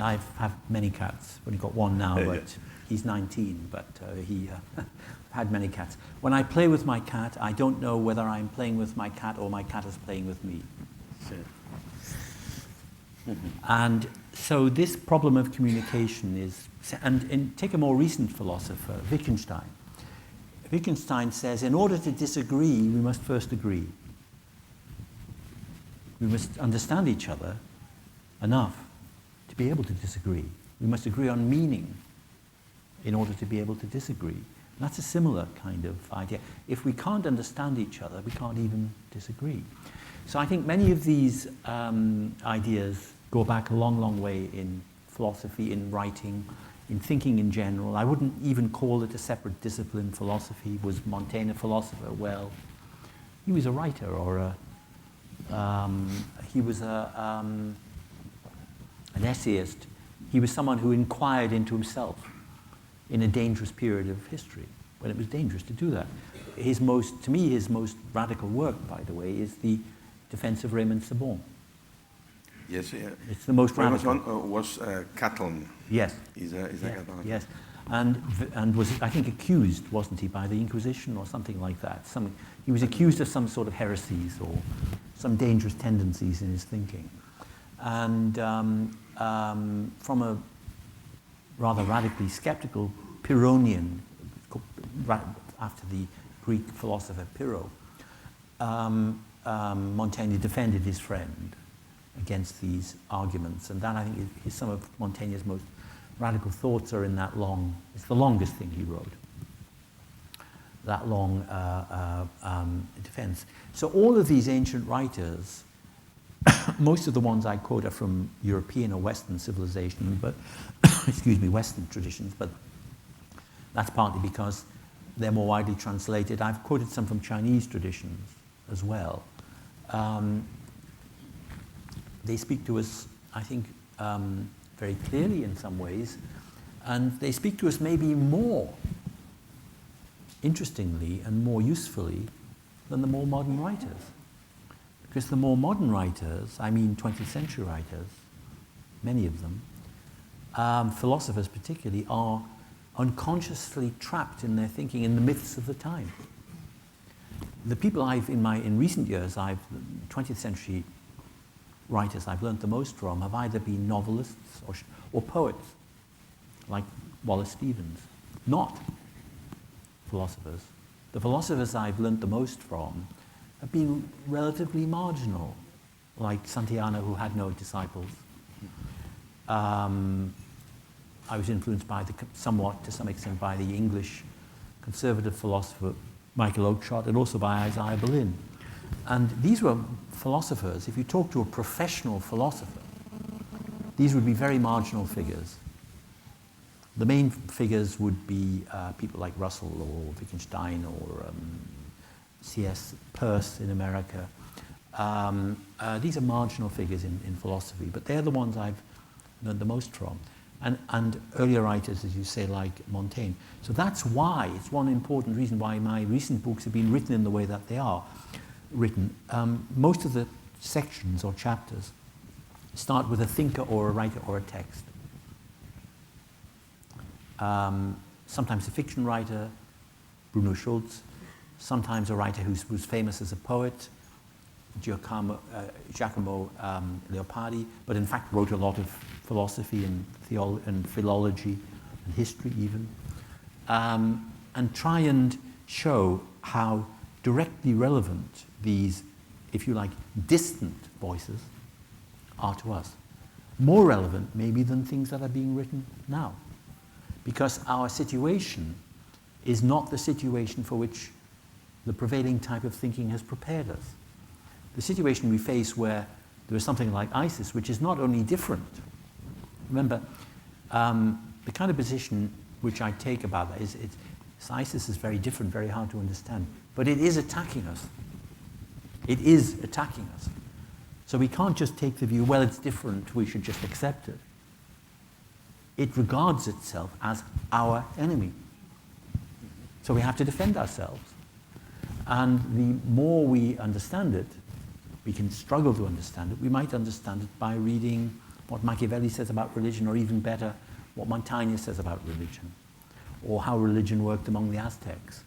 I've had many cats, I've only got one now, but he's 19, but he had many cats. When I play with my cat, I don't know whether I'm playing with my cat or my cat is playing with me. And so this problem of communication is, and take a more recent philosopher, Wittgenstein. Wittgenstein says, in order to disagree, we must first agree. We must understand each other enough to be able to disagree. We must agree on meaning in order to be able to disagree. And that's a similar kind of idea. If we can't understand each other, we can't even disagree. So I think many of these ideas go back a long, long way in philosophy, in writing, in thinking in general. I wouldn't even call it a separate discipline, philosophy. Was Montaigne a philosopher? Well, he was a writer, or he was an essayist. He was someone who inquired into himself in a dangerous period of history, when it was dangerous to do that. To me, his most radical work, by the way, is the defense of Raymond Sebon. Yes, it's the most radical. Was Catalan. Yes. He's a Catalan. Yes, and was, I think, accused, wasn't he, by the Inquisition or something like that? He was accused of some sort of heresies or some dangerous tendencies in his thinking. And from a rather radically skeptical Pyrrhonian, after the Greek philosopher Pyrrho, Montaigne defended his friend against these arguments. And that, I think, is some of Montaigne's most radical thoughts are in that long, it's the longest thing he wrote, that long defense. So all of these ancient writers, most of the ones I quote are from European or Western civilization, but, excuse me, Western traditions, but that's partly because they're more widely translated. I've quoted some from Chinese traditions as well. They speak to us, I think, very clearly in some ways, and they speak to us maybe more interestingly and more usefully than the more modern writers. Because the more modern writers, I mean 20th century writers, many of them, philosophers particularly, are unconsciously trapped in their thinking in the myths of the time. The people in recent years, 20th century writers I've learned the most from have either been novelists or poets, like Wallace Stevens, not philosophers. The philosophers I've learned the most from have been relatively marginal, like Santayana, who had no disciples. I was influenced somewhat, to some extent, by the English conservative philosopher Michael Oakeshott, and also by Isaiah Berlin. And these were philosophers. If you talk to a professional philosopher, these would be very marginal figures. The main figures would be people like Russell or Wittgenstein or C.S. Peirce in America. These are marginal figures in philosophy, but they're the ones I've learned the most from. And earlier writers, as you say, like Montaigne. So that's why, it's one important reason why my recent books have been written in the way that they are written. Most of the sections or chapters start with a thinker or a writer or a text. Sometimes a fiction writer, Bruno Schulz, sometimes a writer who's famous as a poet, Giacomo Leopardi, but in fact wrote a lot of philosophy and philology and history even, and try and show how directly relevant these, if you like, distant voices are to us. More relevant maybe than things that are being written now. Because our situation is not the situation for which the prevailing type of thinking has prepared us. The situation we face where there is something like ISIS, which is not only different. Remember, the kind of position which I take about that is ISIS is very different, very hard to understand, but it is attacking us. It is attacking us. So we can't just take the view, well, it's different, we should just accept it. It regards itself as our enemy. So we have to defend ourselves. And the more we understand it, we can struggle to understand it. We might understand it by reading what Machiavelli says about religion, or even better, what Montaigne says about religion, or how religion worked among the Aztecs.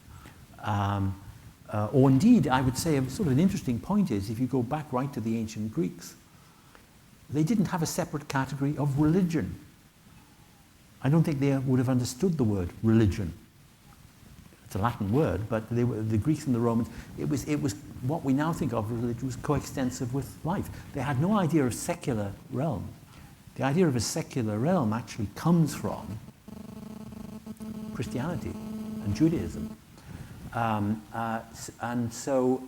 Or indeed, I would say, sort of an interesting point is, if you go back right to the ancient Greeks, they didn't have a separate category of religion. I don't think they would have understood the word religion. It's a Latin word, but the Greeks and the Romans, it was what we now think of religion was coextensive with life. They had no idea of secular realm. The idea of a secular realm actually comes from Christianity and Judaism. And so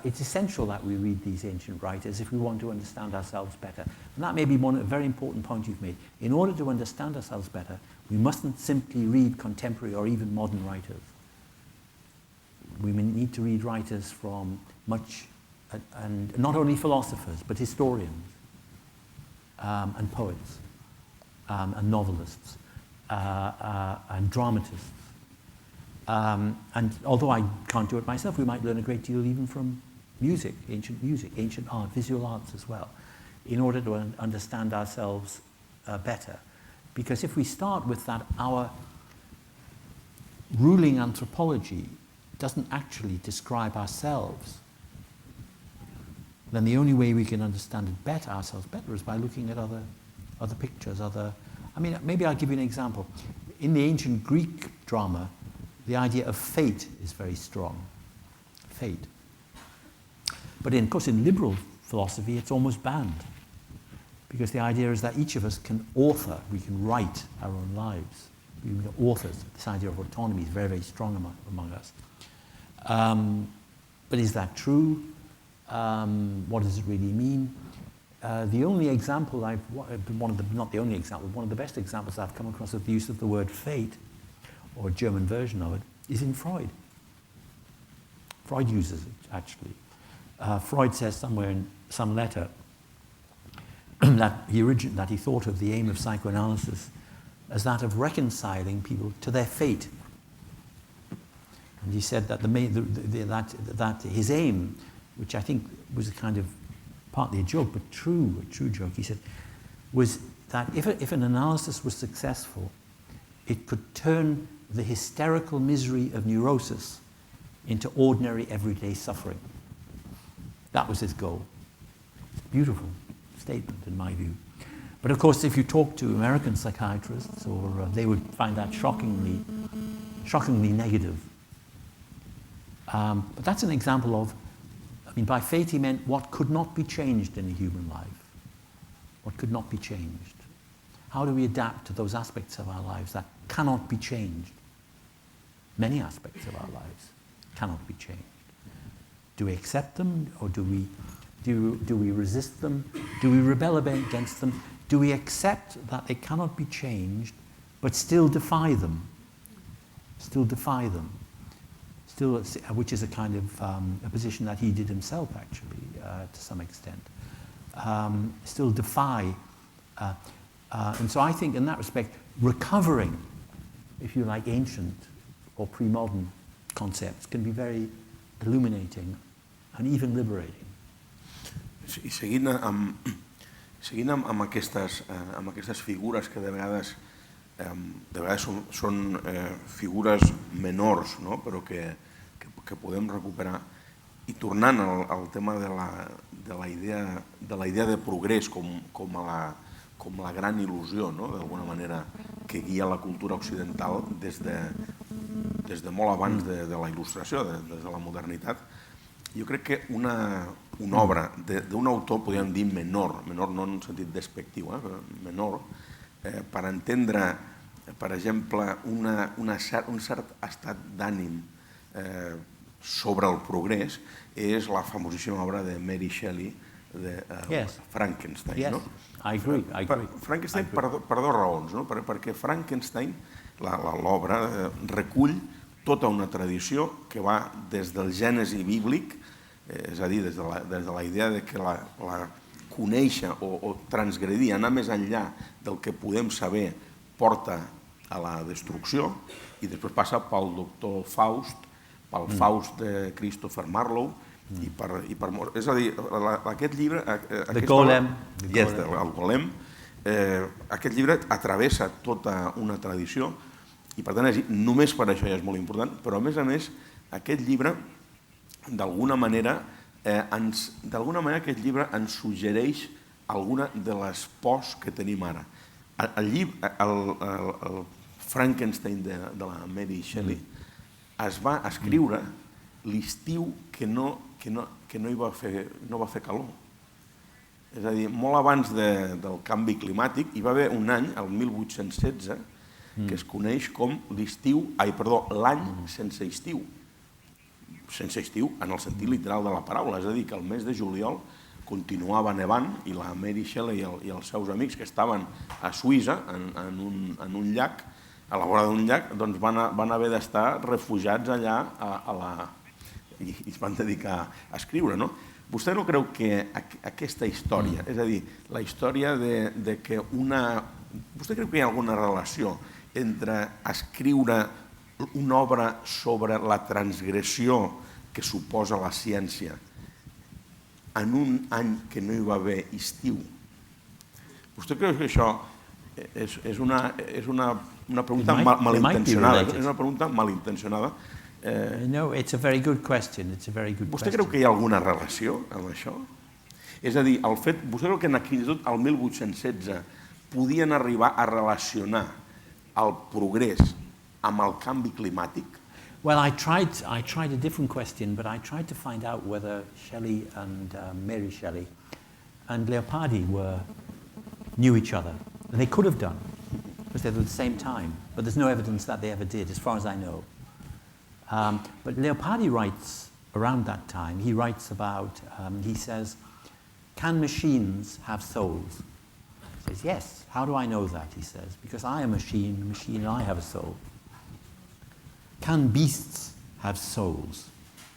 it's essential that we read these ancient writers if we want to understand ourselves better. And that may be a very important point you've made. In order to understand ourselves better, we mustn't simply read contemporary or even modern writers. We need to read writers from and not only philosophers, but historians and poets and novelists and dramatists. And although I can't do it myself, we might learn a great deal even from music, ancient art, visual arts as well, in order to understand ourselves better. Because if we start with that, our ruling anthropology doesn't actually describe ourselves, then the only way we can understand ourselves better is by looking at other pictures, maybe I'll give you an example. In the ancient Greek drama, the idea of fate is very strong. Fate. But of course, in liberal philosophy, it's almost banned. Because the idea is that each of us can author, we can write our own lives. We are authors. This idea of autonomy is very, very strong among us. But is that true? What does it really mean? The only example not the only example, one of the best examples I've come across of the use of the word fate, or a German version of it, is in Freud. Freud uses it, actually. Freud says somewhere in some letter that he thought of the aim of psychoanalysis as that of reconciling people to their fate. And he said that that his aim, which I think was a kind of partly a joke, but a true joke, he said, was that if an analysis was successful, it could turn the hysterical misery of neurosis into ordinary everyday suffering. That was his goal. Beautiful statement, in my view. But of course, if you talk to American psychiatrists, they would find that shockingly negative. But that's an example of, by fate he meant what could not be changed in a human life. What could not be changed. How do we adapt to those aspects of our lives that cannot be changed? Many aspects of our lives cannot be changed. Do we accept them, or do we resist them? Do we rebel against them? Do we accept that they cannot be changed, but still defy them? Still defy them. Which is a kind of a position that he did himself, actually, to some extent. Still defy. And so I think in that respect, recovering, if you like, ancient or pre-modern concepts can be very illuminating and even liberating. I seguint amb aquestes figures que de vegades són figures menors, no? Però que podem recuperar, i tornant al tema de la idea de progrés com la gran il·lusió, no? D'alguna manera, que guia la cultura occidental des de molt abans de la il·lustració, des de la modernitat. Jo crec que una obra d'un autor, podríem dir menor no en un sentit despectiu, menor, per entendre, per exemple, un cert estat d'ànim sobre el progrés, és la famosíssima obra de Mary Shelley, de Frankenstein. Yes, I agree. Frankenstein per dues raons, no? Perquè Frankenstein, l'obra, recull tota una tradició que va des del gènesi bíblic, és a dir, des de la idea de que la conèixer o transgredir, anar més enllà del que podem saber, porta a la destrucció, i després passa pel doctor Faust, pel Faust de Christopher Marlowe, i per mort. És a dir, aquest llibre... El Golem. El Golem. Aquest llibre atravessa tota una tradició, i per tant, només per això ja és molt important, però a més, aquest llibre, d'alguna manera, aquest llibre ens suggereix alguna de les pors que tenim ara. El Frankenstein de la Mary Shelley es va escriure l'estiu que no va fer calor. És a dir, molt abans del canvi climàtic, hi va haver un any, el 1816, que es coneix com l'any sense estiu. Sense estiu en el sentit literal de la paraula, és a dir, que el mes de juliol continuava nevant i la Mary Shelley i els seus amics que estaven a Suïssa, en un llac, a la vora d'un llac, doncs van haver d'estar refugiats allà i es van dedicar a escriure, no? Vostè no creu que aquesta història, és a dir, la història de que vostè creu que hi ha alguna relació entre escriure una obra sobre la transgressió que suposa la ciència en un any que no hi va haver estiu? Vostè creu que això és una pregunta malintencionada? És una pregunta malintencionada. No, it's a very good question. Vostè creu que hi ha alguna relació amb això? És a dir, vostè creu que fins i tot el 1816 podien arribar a relacionar el progrés amb el canvi climàtic? Well, I tried a different question, but I tried to find out whether Shelley and Mary Shelley and Leopardi knew each other. And they could have done, because they were at the same time. But there's no evidence that they ever did, as far as I know. But Leopardi writes around that time, he writes about, he says, can machines have souls? He says, yes. How do I know that? He says, because I am a machine and I have a soul. Can beasts have souls?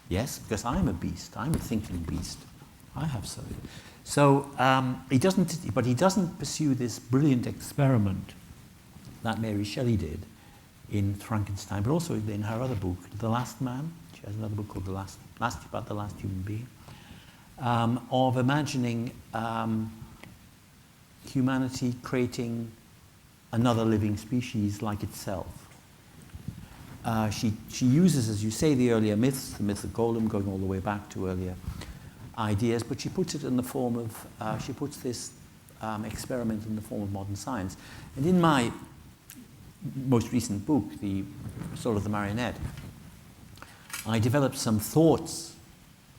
Yes, because I'm a beast. I'm a thinking beast. I have souls. So he doesn't pursue this brilliant experiment that Mary Shelley did in Frankenstein, but also in her other book, The Last Man. She has another book called about the last human being, of imagining humanity creating another living species like itself. She uses, as you say, the earlier myths, the myth of Golem, going all the way back to earlier ideas, but she puts it in the form of, she puts this experiment in the form of modern science. And in my most recent book, The Soul of the Marionette, I developed some thoughts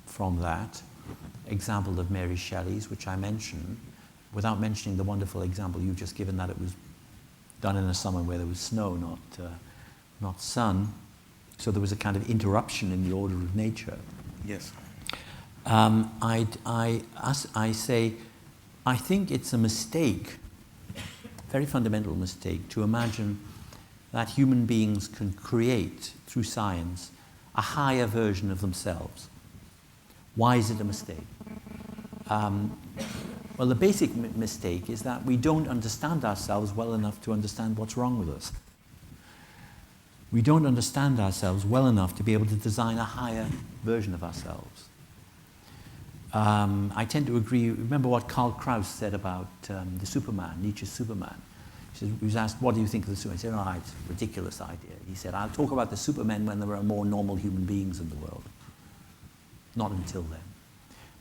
from that example of Mary Shelley's, which I mentioned, without mentioning the wonderful example you've just given, that it was done in a summer where there was snow, not sun. So there was a kind of interruption in the order of nature. Yes. I say, I think it's a mistake, very fundamental mistake, to imagine that human beings can create, through science, a higher version of themselves. Why is it a mistake? Well, the basic mistake is that we don't understand ourselves well enough to understand what's wrong with us. We don't understand ourselves well enough to be able to design a higher version of ourselves. I tend to agree. Remember what Karl Kraus said about the Superman, Nietzsche's Superman. He was asked, what do you think of the Superman? He said, oh, it's a ridiculous idea. He said, I'll talk about the Supermen when there are more normal human beings in the world. Not until then.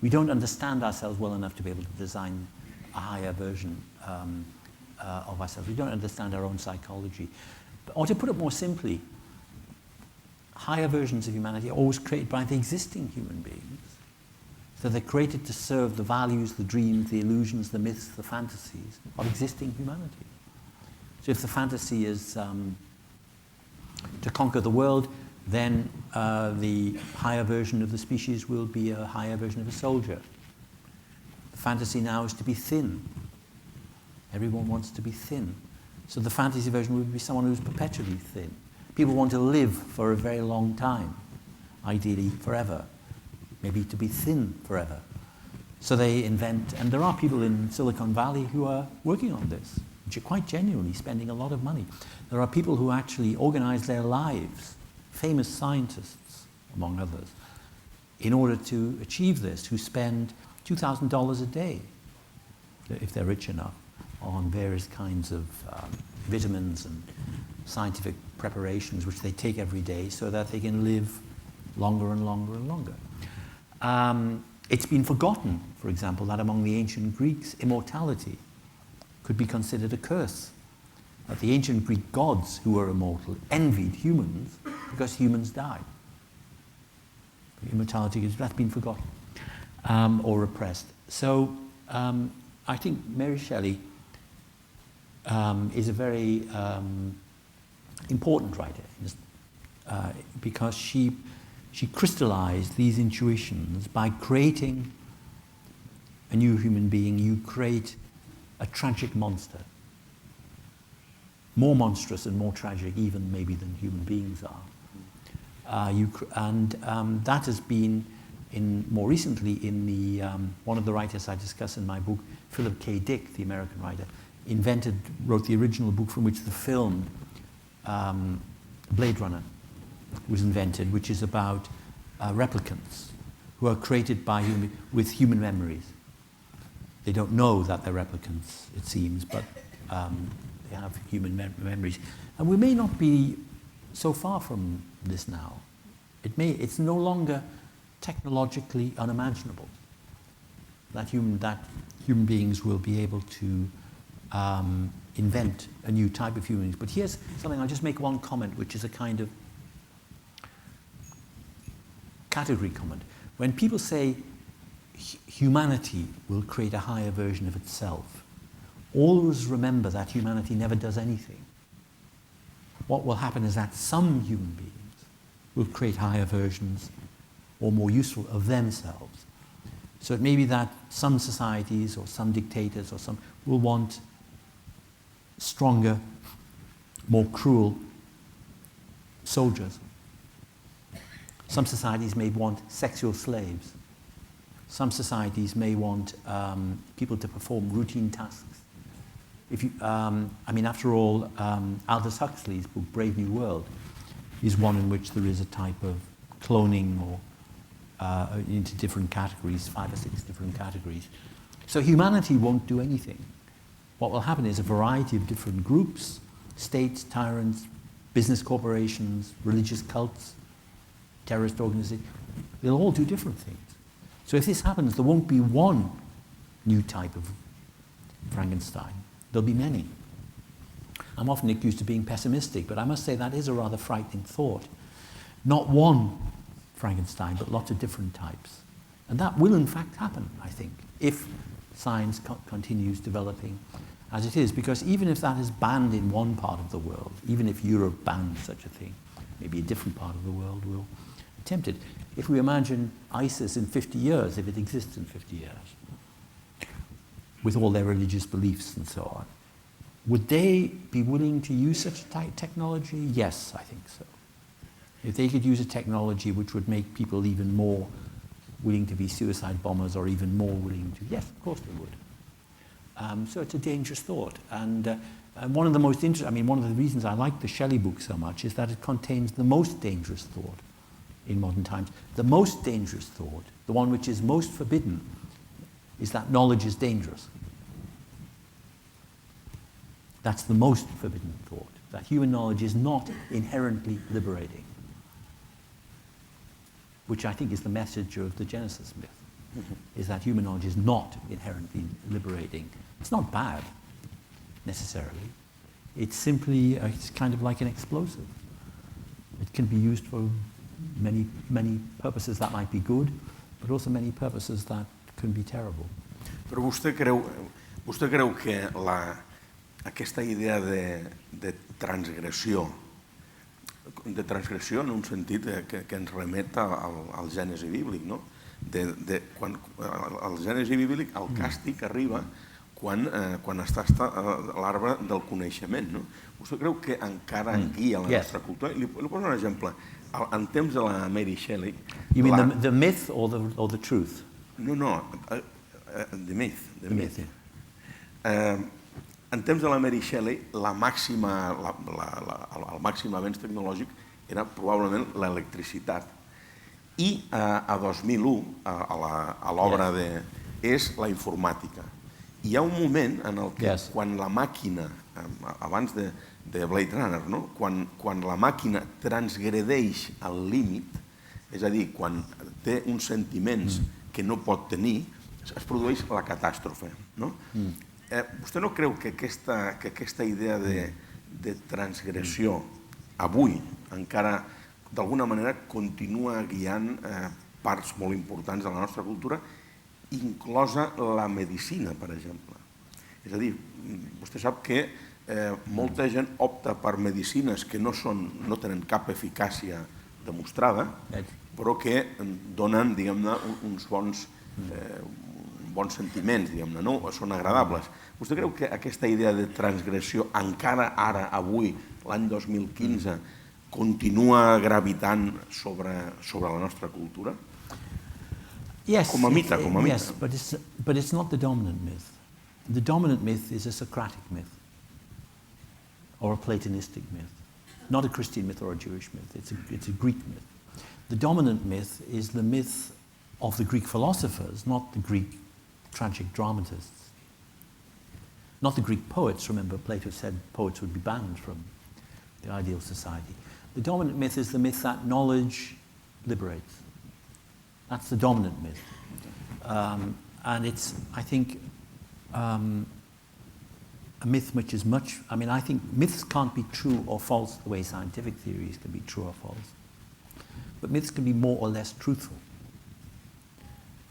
We don't understand ourselves well enough to be able to design a higher version of ourselves. We don't understand our own psychology. Or to put it more simply, higher versions of humanity are always created by the existing human beings. So they're created to serve the values, the dreams, the illusions, the myths, the fantasies of existing humanity. So if the fantasy is to conquer the world, then the higher version of the species will be a higher version of a soldier. The fantasy now is to be thin. Everyone wants to be thin. So the fantasy version would be someone who's perpetually thin. People want to live for a very long time, ideally forever, maybe to be thin forever. So they invent, and there are people in Silicon Valley who are working on this, which are quite genuinely spending a lot of money. There are people who actually organize their lives, famous scientists, among others, in order to achieve this, who spend $2,000 a day, if they're rich enough, on various kinds of vitamins and scientific preparations which they take every day so that they can live longer and longer and longer. It's been forgotten, for example, that among the ancient Greeks, immortality could be considered a curse. That the ancient Greek gods who were immortal envied humans because humans died. Immortality, that's been forgotten or repressed. So I think Mary Shelley is a very important writer because she crystallized these intuitions by creating a new human being. You create a tragic monster, more monstrous and more tragic even maybe than human beings are. That has been more recently in the one of the writers I discuss in my book, Philip K. Dick, the American writer, wrote the original book from which the film Blade Runner was invented, which is about replicants who are created by with human memories. They don't know that they're replicants, it seems, but they have human memories. And we may not be so far from this now. It's no longer technologically unimaginable that human beings will be able to invent a new type of human beings. But here's something, I'll just make one comment, which is a kind of category comment. When people say humanity will create a higher version of itself, always remember that humanity never does anything. What will happen is that some human beings will create higher versions or more useful of themselves. So it may be that some societies or some dictators or some will want stronger, more cruel soldiers. Some societies may want sexual slaves. Some societies may want people to perform routine tasks. After all, Aldous Huxley's book, Brave New World, is one in which there is a type of cloning or into different categories, 5 or 6 different categories. So humanity won't do anything. What will happen is a variety of different groups, states, tyrants, business corporations, religious cults, terrorist organizations, they'll all do different things. So if this happens, there won't be one new type of Frankenstein. There'll be many. I'm often accused of being pessimistic, but I must say that is a rather frightening thought. Not one Frankenstein, but lots of different types. And that will in fact happen, I think, if science continues developing as it is, because even if that is banned in one part of the world, even if Europe bans such a thing, maybe a different part of the world will attempt it. If we imagine ISIS in 50 years, if it exists in 50 years, with all their religious beliefs and so on, would they be willing to use such a technology? Yes, I think so. If they could use a technology which would make people even more willing to be suicide bombers or even more willing to, yes, of course they would. So it's a dangerous thought. And one of the most interesting, one of the reasons I like the Shelley book so much is that it contains the most dangerous thought in modern times. The most dangerous thought, the one which is most forbidden, is that knowledge is dangerous. That's the most forbidden thought, that human knowledge is not inherently liberating, which I think is the message of the Genesis myth, is that human knowledge is not inherently liberating. It's not bad, necessarily. It's simply, it's kind of like an explosive. It can be used for many, many purposes that might be good, but also many purposes that can be terrible. Però vostè creu que aquesta idea de transgressió en un sentit que ens remet al Gènesi bíblic, no? Quan el Gènesi bíblic, el càstig arriba quan està l'arbre del coneixement, no? Vostè creu que encara guia la nostra cultura? Li poso un exemple. En temps de la Mary Shelley... You mean the myth or the truth? No, the myth. The myth, yeah. En temps de la Mary Shelley, el màxim avenç tecnològic era probablement l'electricitat. I a 2001, a l'obra és la informàtica. Hi ha un moment en el que quan la màquina, abans de Blade Runner, no? Quan la màquina transgredeix el límit, és a dir, quan té uns sentiments que no pot tenir, es produeix la catàstrofe, no? Vostè no creu que aquesta idea de transgressió avui encara d'alguna manera continua guiant parts molt importants de la nostra cultura, inclosa la medicina, per exemple? És a dir, vostè sap que molta gent opta per medicines que no tenen cap eficàcia demostrada, però que donen, diguem-ne, uns bons sentiments, diguem-ne, no? Són agradables. Vostè creu que aquesta idea de transgressió encara ara, avui, l'any 2015, continua gravitant sobre la nostra cultura? Com a mite. Yes, but it's not the dominant myth. The dominant myth is a Socratic myth or a Platonistic myth, not a Christian myth or a Jewish myth. It's a Greek myth. The dominant myth is the myth of the Greek philosophers, not the Greek tragic dramatists. Not the Greek poets. Remember, Plato said poets would be banned from the ideal society. The dominant myth is the myth that knowledge liberates. That's the dominant myth. And it's, I think, a myth which is much... I think myths can't be true or false the way scientific theories can be true or false. but myths can be more or less truthful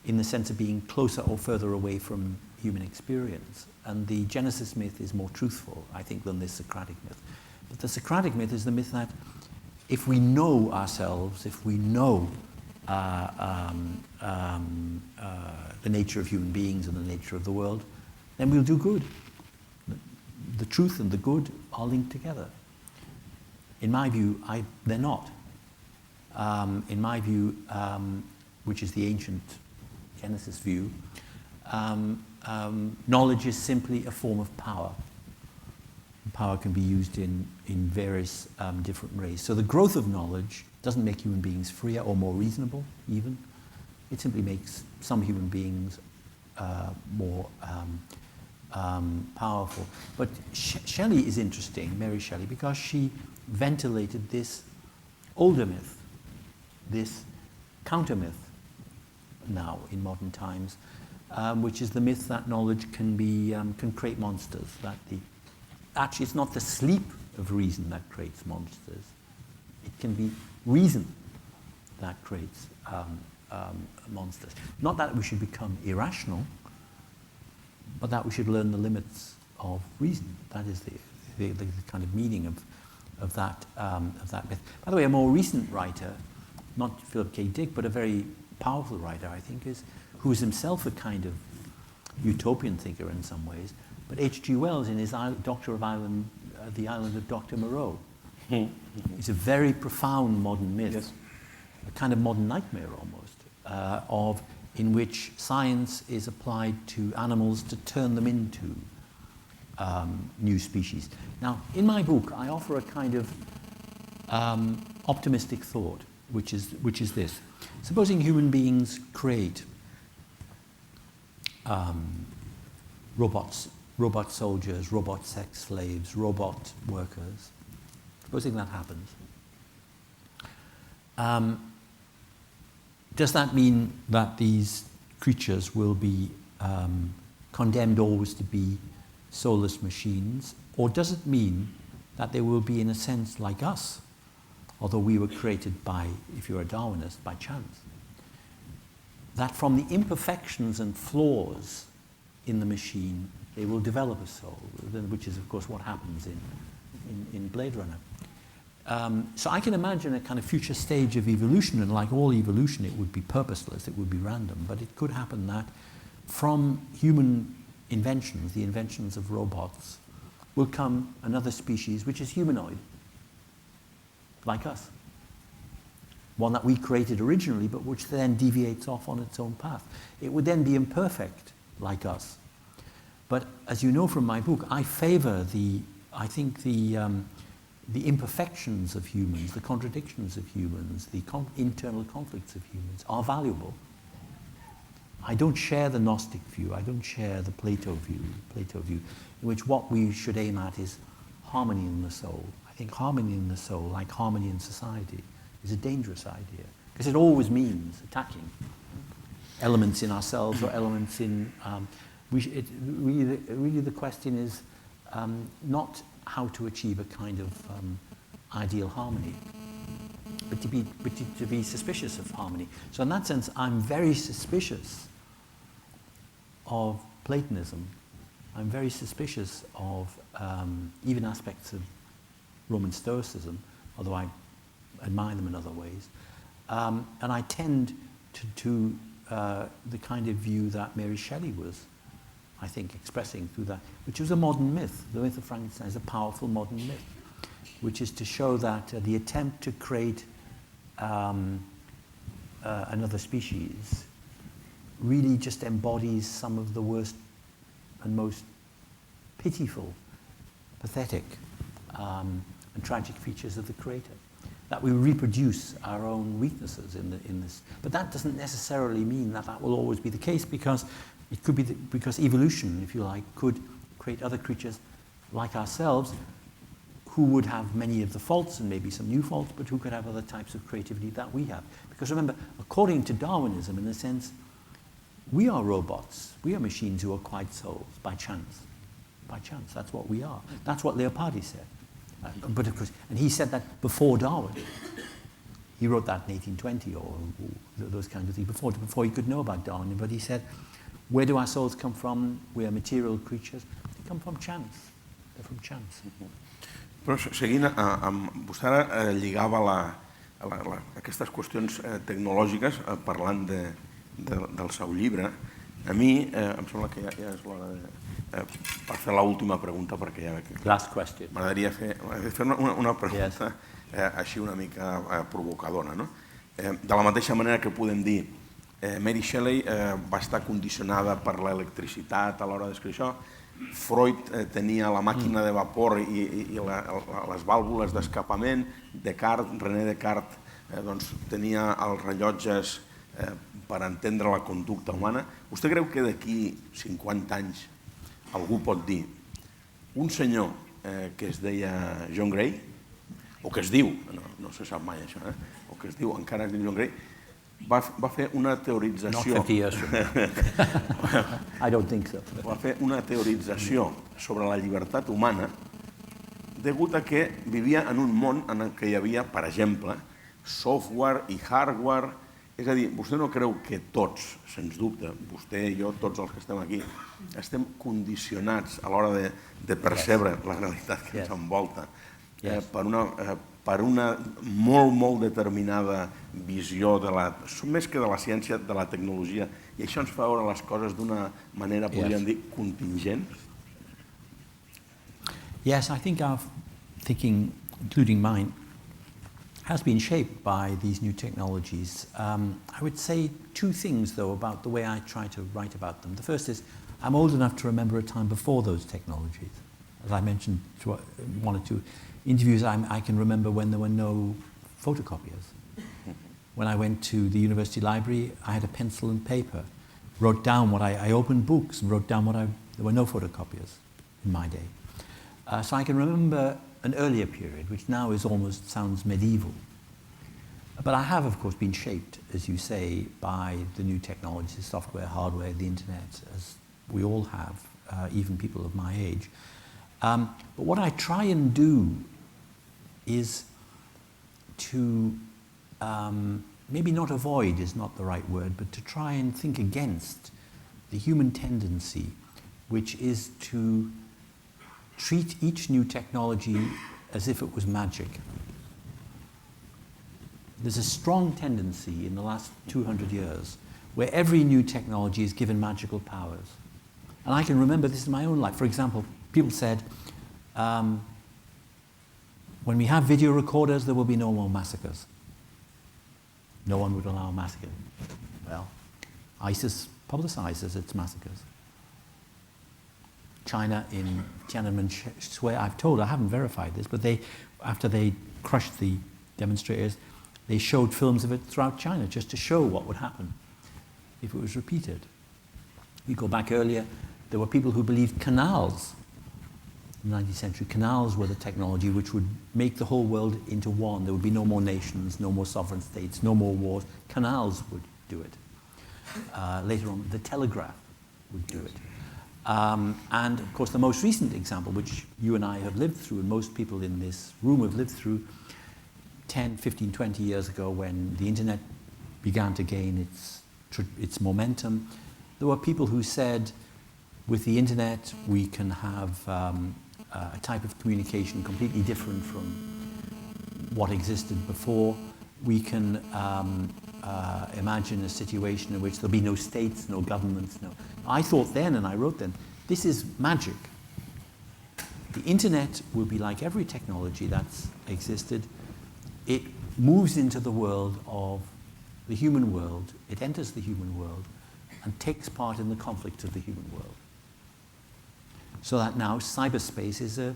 in the sense of being closer or further away from human experience. And the Genesis myth is more truthful, I think, than the Socratic myth. But the Socratic myth is the myth that if we know ourselves, if we know the nature of human beings and the nature of the world, then we'll do good. The truth and the good are linked together. In my view, they're not. In my view, which is the ancient Genesis view, knowledge is simply a form of power. Power can be used in various different ways. So the growth of knowledge doesn't make human beings freer or more reasonable, even. It simply makes some human beings more powerful. But Shelley is interesting, Mary Shelley, because she ventilated this older myth, this counter myth now in modern times, which is the myth that knowledge can create monsters. Actually, it's not the sleep of reason that creates monsters. It can be reason that creates monsters. Not that we should become irrational, but that we should learn the limits of reason. That is the kind of meaning of that myth. By the way, a more recent writer, not Philip K. Dick, but a very powerful writer, I think, who is himself a kind of utopian thinker in some ways, but H.G. Wells in his Doctor of Island, The Island of Dr. Moreau. It's a very profound modern myth, yes. A kind of modern nightmare almost, in which science is applied to animals to turn them into new species. Now, in my book, I offer a kind of optimistic thought, which is this. Supposing human beings create robot soldiers, robot sex slaves, robot workers. Supposing that happens. Does that mean that these creatures will be condemned always to be soulless machines? Or does it mean that they will be, in a sense, like us, although we were created by, if you're a Darwinist, by chance? That from the imperfections and flaws in the machine, they will develop a soul, which is, of course, what happens in Blade Runner. So I can imagine a kind of future stage of evolution, and like all evolution, it would be purposeless, it would be random, but it could happen that from human inventions, the inventions of robots, will come another species which is humanoid, like us. One that we created originally, but which then deviates off on its own path. It would then be imperfect, like us. But as you know from my book, I favor the imperfections of humans, the contradictions of humans, the internal conflicts of humans are valuable. I don't share the Gnostic view, I don't share the Plato view, in which what we should aim at is harmony in the soul. I think harmony in the soul, like harmony in society, is a dangerous idea, because it always means attacking elements in ourselves or elements in... really the question is not how to achieve a kind of ideal harmony, but to be suspicious of harmony. So in that sense, I'm very suspicious of Platonism. I'm very suspicious of even aspects of Roman Stoicism, although I admire them in other ways. And I tend to the kind of view that Mary Shelley was, I think, expressing through that, which was a modern myth. The myth of Frankenstein is a powerful modern myth, which is to show that the attempt to create another species really just embodies some of the worst and most pitiful, pathetic, and tragic features of the Creator. That we reproduce our own weaknesses in this. But that doesn't necessarily mean that will always be the case, because it could be because evolution, if you like, could create other creatures like ourselves who would have many of the faults and maybe some new faults, but who could have other types of creativity that we have. Because remember, according to Darwinism, in a sense, we are robots. We are machines who acquired souls by chance. By chance, that's what we are. That's what Leopardi said. But of course, and he said that before Darwin. he wrote that in 1820 or those kinds of things, before he could know about Darwin. But he said, where do our souls come from? We are material creatures. They come from chance. They're from chance. Però seguint, vostè ara lligava aquestes qüestions tecnològiques parlant del seu llibre. A mi em sembla que ja és l'hora per fer l'última pregunta, perquè ja m'agradaria fer una pregunta així una mica provocadora. De la mateixa manera que podem dir Mary Shelley va estar condicionada per l'electricitat a l'hora d'escriure això, Freud tenia la màquina de vapor i les vàlvules d'escapament, René Descartes tenia els rellotges per entendre la conducta humana. Vostè creu que d'aquí 50 anys algú pot dir un senyor que es deia John Gray, o que es diu, no se sap mai això, o que es diu, encara es diu John Gray, va fer una teorització... Not 50 years from now. I don't think so. Va fer una teorització sobre la llibertat humana degut a que vivia en un món en el que hi havia, per exemple, software i hardware. És a dir, vostè no creu que tots, sens dubte, vostè i jo, tots els que estem aquí, estem condicionats a l'hora de percebre la realitat que ens envolta per una molt determinada visió, més que de la ciència, de la tecnologia, i això ens fa veure les coses d'una manera, podríem dir, contingent? Yes, I think our thinking, including mine, has been shaped by these new technologies. I would say two things, though, about the way I try to write about them. The first is, I'm old enough to remember a time before those technologies. As I mentioned to one or two interviews, I can remember when there were no photocopiers. When I went to the university library, I had a pencil and paper, wrote down I opened books and wrote down there were no photocopiers in my day. So I can remember an earlier period, which now sounds medieval. But I have, of course, been shaped, as you say, by the new technologies, software, hardware, the internet, as we all have, even people of my age. But what I try and do is to, maybe not avoid is not the right word, but to try and think against the human tendency, which is to treat each new technology as if it was magic. There's a strong tendency in the last 200 years where every new technology is given magical powers. And I can remember this in my own life. For example, people said, when we have video recorders, there will be no more massacres. No one would allow a massacre. Well, ISIS publicizes its massacres. China in Tiananmen Square, I haven't verified this, but after they crushed the demonstrators, they showed films of it throughout China just to show what would happen if it was repeated. You go back earlier, there were people who believed canals in the 19th century. Canals were the technology which would make the whole world into one. There would be no more nations, no more sovereign states, no more wars. Canals would do it. Later on, the telegraph would do it. And of course, the most recent example, which you and I have lived through, and most people in this room have lived through, 10, 15, 20 years ago, when the internet began to gain its momentum, there were people who said, with the internet, we can have a type of communication completely different from what existed before. We can imagine a situation in which there'll be no states, no governments. I thought then, and I wrote then, this is magic. The internet will be like every technology that's existed. It moves into the world of the human world. It enters the human world and takes part in the conflicts of the human world. So that now cyberspace is a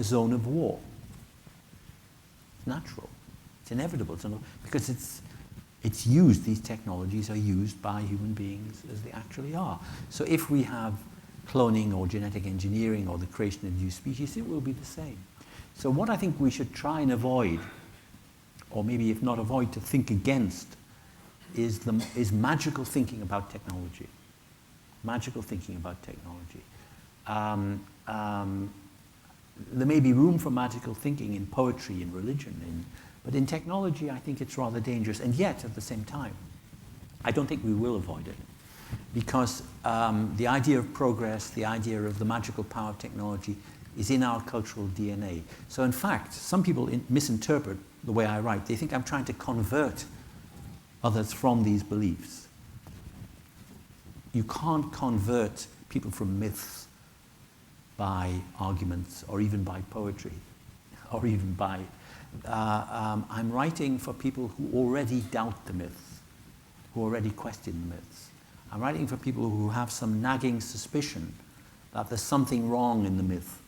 zone of war. It's natural. It's inevitable. Because it's used, these technologies are used by human beings as they actually are. So if we have cloning or genetic engineering or the creation of new species, it will be the same. So what I think we should try and avoid, or maybe if not avoid, to think against, is magical thinking about technology. Magical thinking about technology. There may be room for magical thinking in poetry, in religion, in But in technology, I think it's rather dangerous. And yet, at the same time, I don't think we will avoid it. Because the idea of progress, the idea of the magical power of technology is in our cultural DNA. So in fact, some people misinterpret the way I write. They think I'm trying to convert others from these beliefs. You can't convert people from myths by arguments or even by poetry or even by... I'm writing for people who already doubt the myths, who already question the myths. I'm writing for people who have some nagging suspicion that there's something wrong in the myth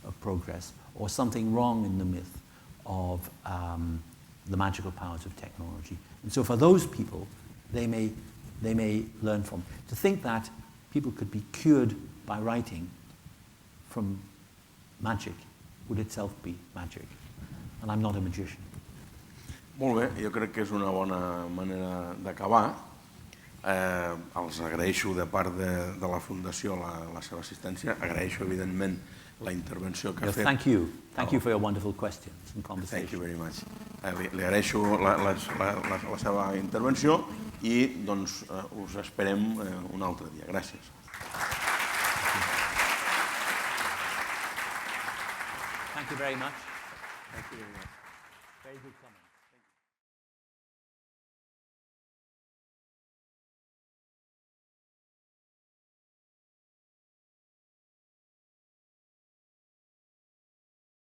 of progress or something wrong in the myth of the magical powers of technology. And so for those people, they may learn from. To think that people could be cured by writing from magic would itself be magic. And I'm not a magician. Molt bé, jo crec que és una bona manera d'acabar. Els agraeixo de part de la Fundació la seva assistència. Agraeixo, evidentment, la intervenció que ha fet. Thank you. Thank you for your wonderful questions and conversations. Thank you very much. Li agraeixo la seva intervenció i doncs us esperem un altre dia. Gràcies. Thank you very much. Thank you very much. Very good comment.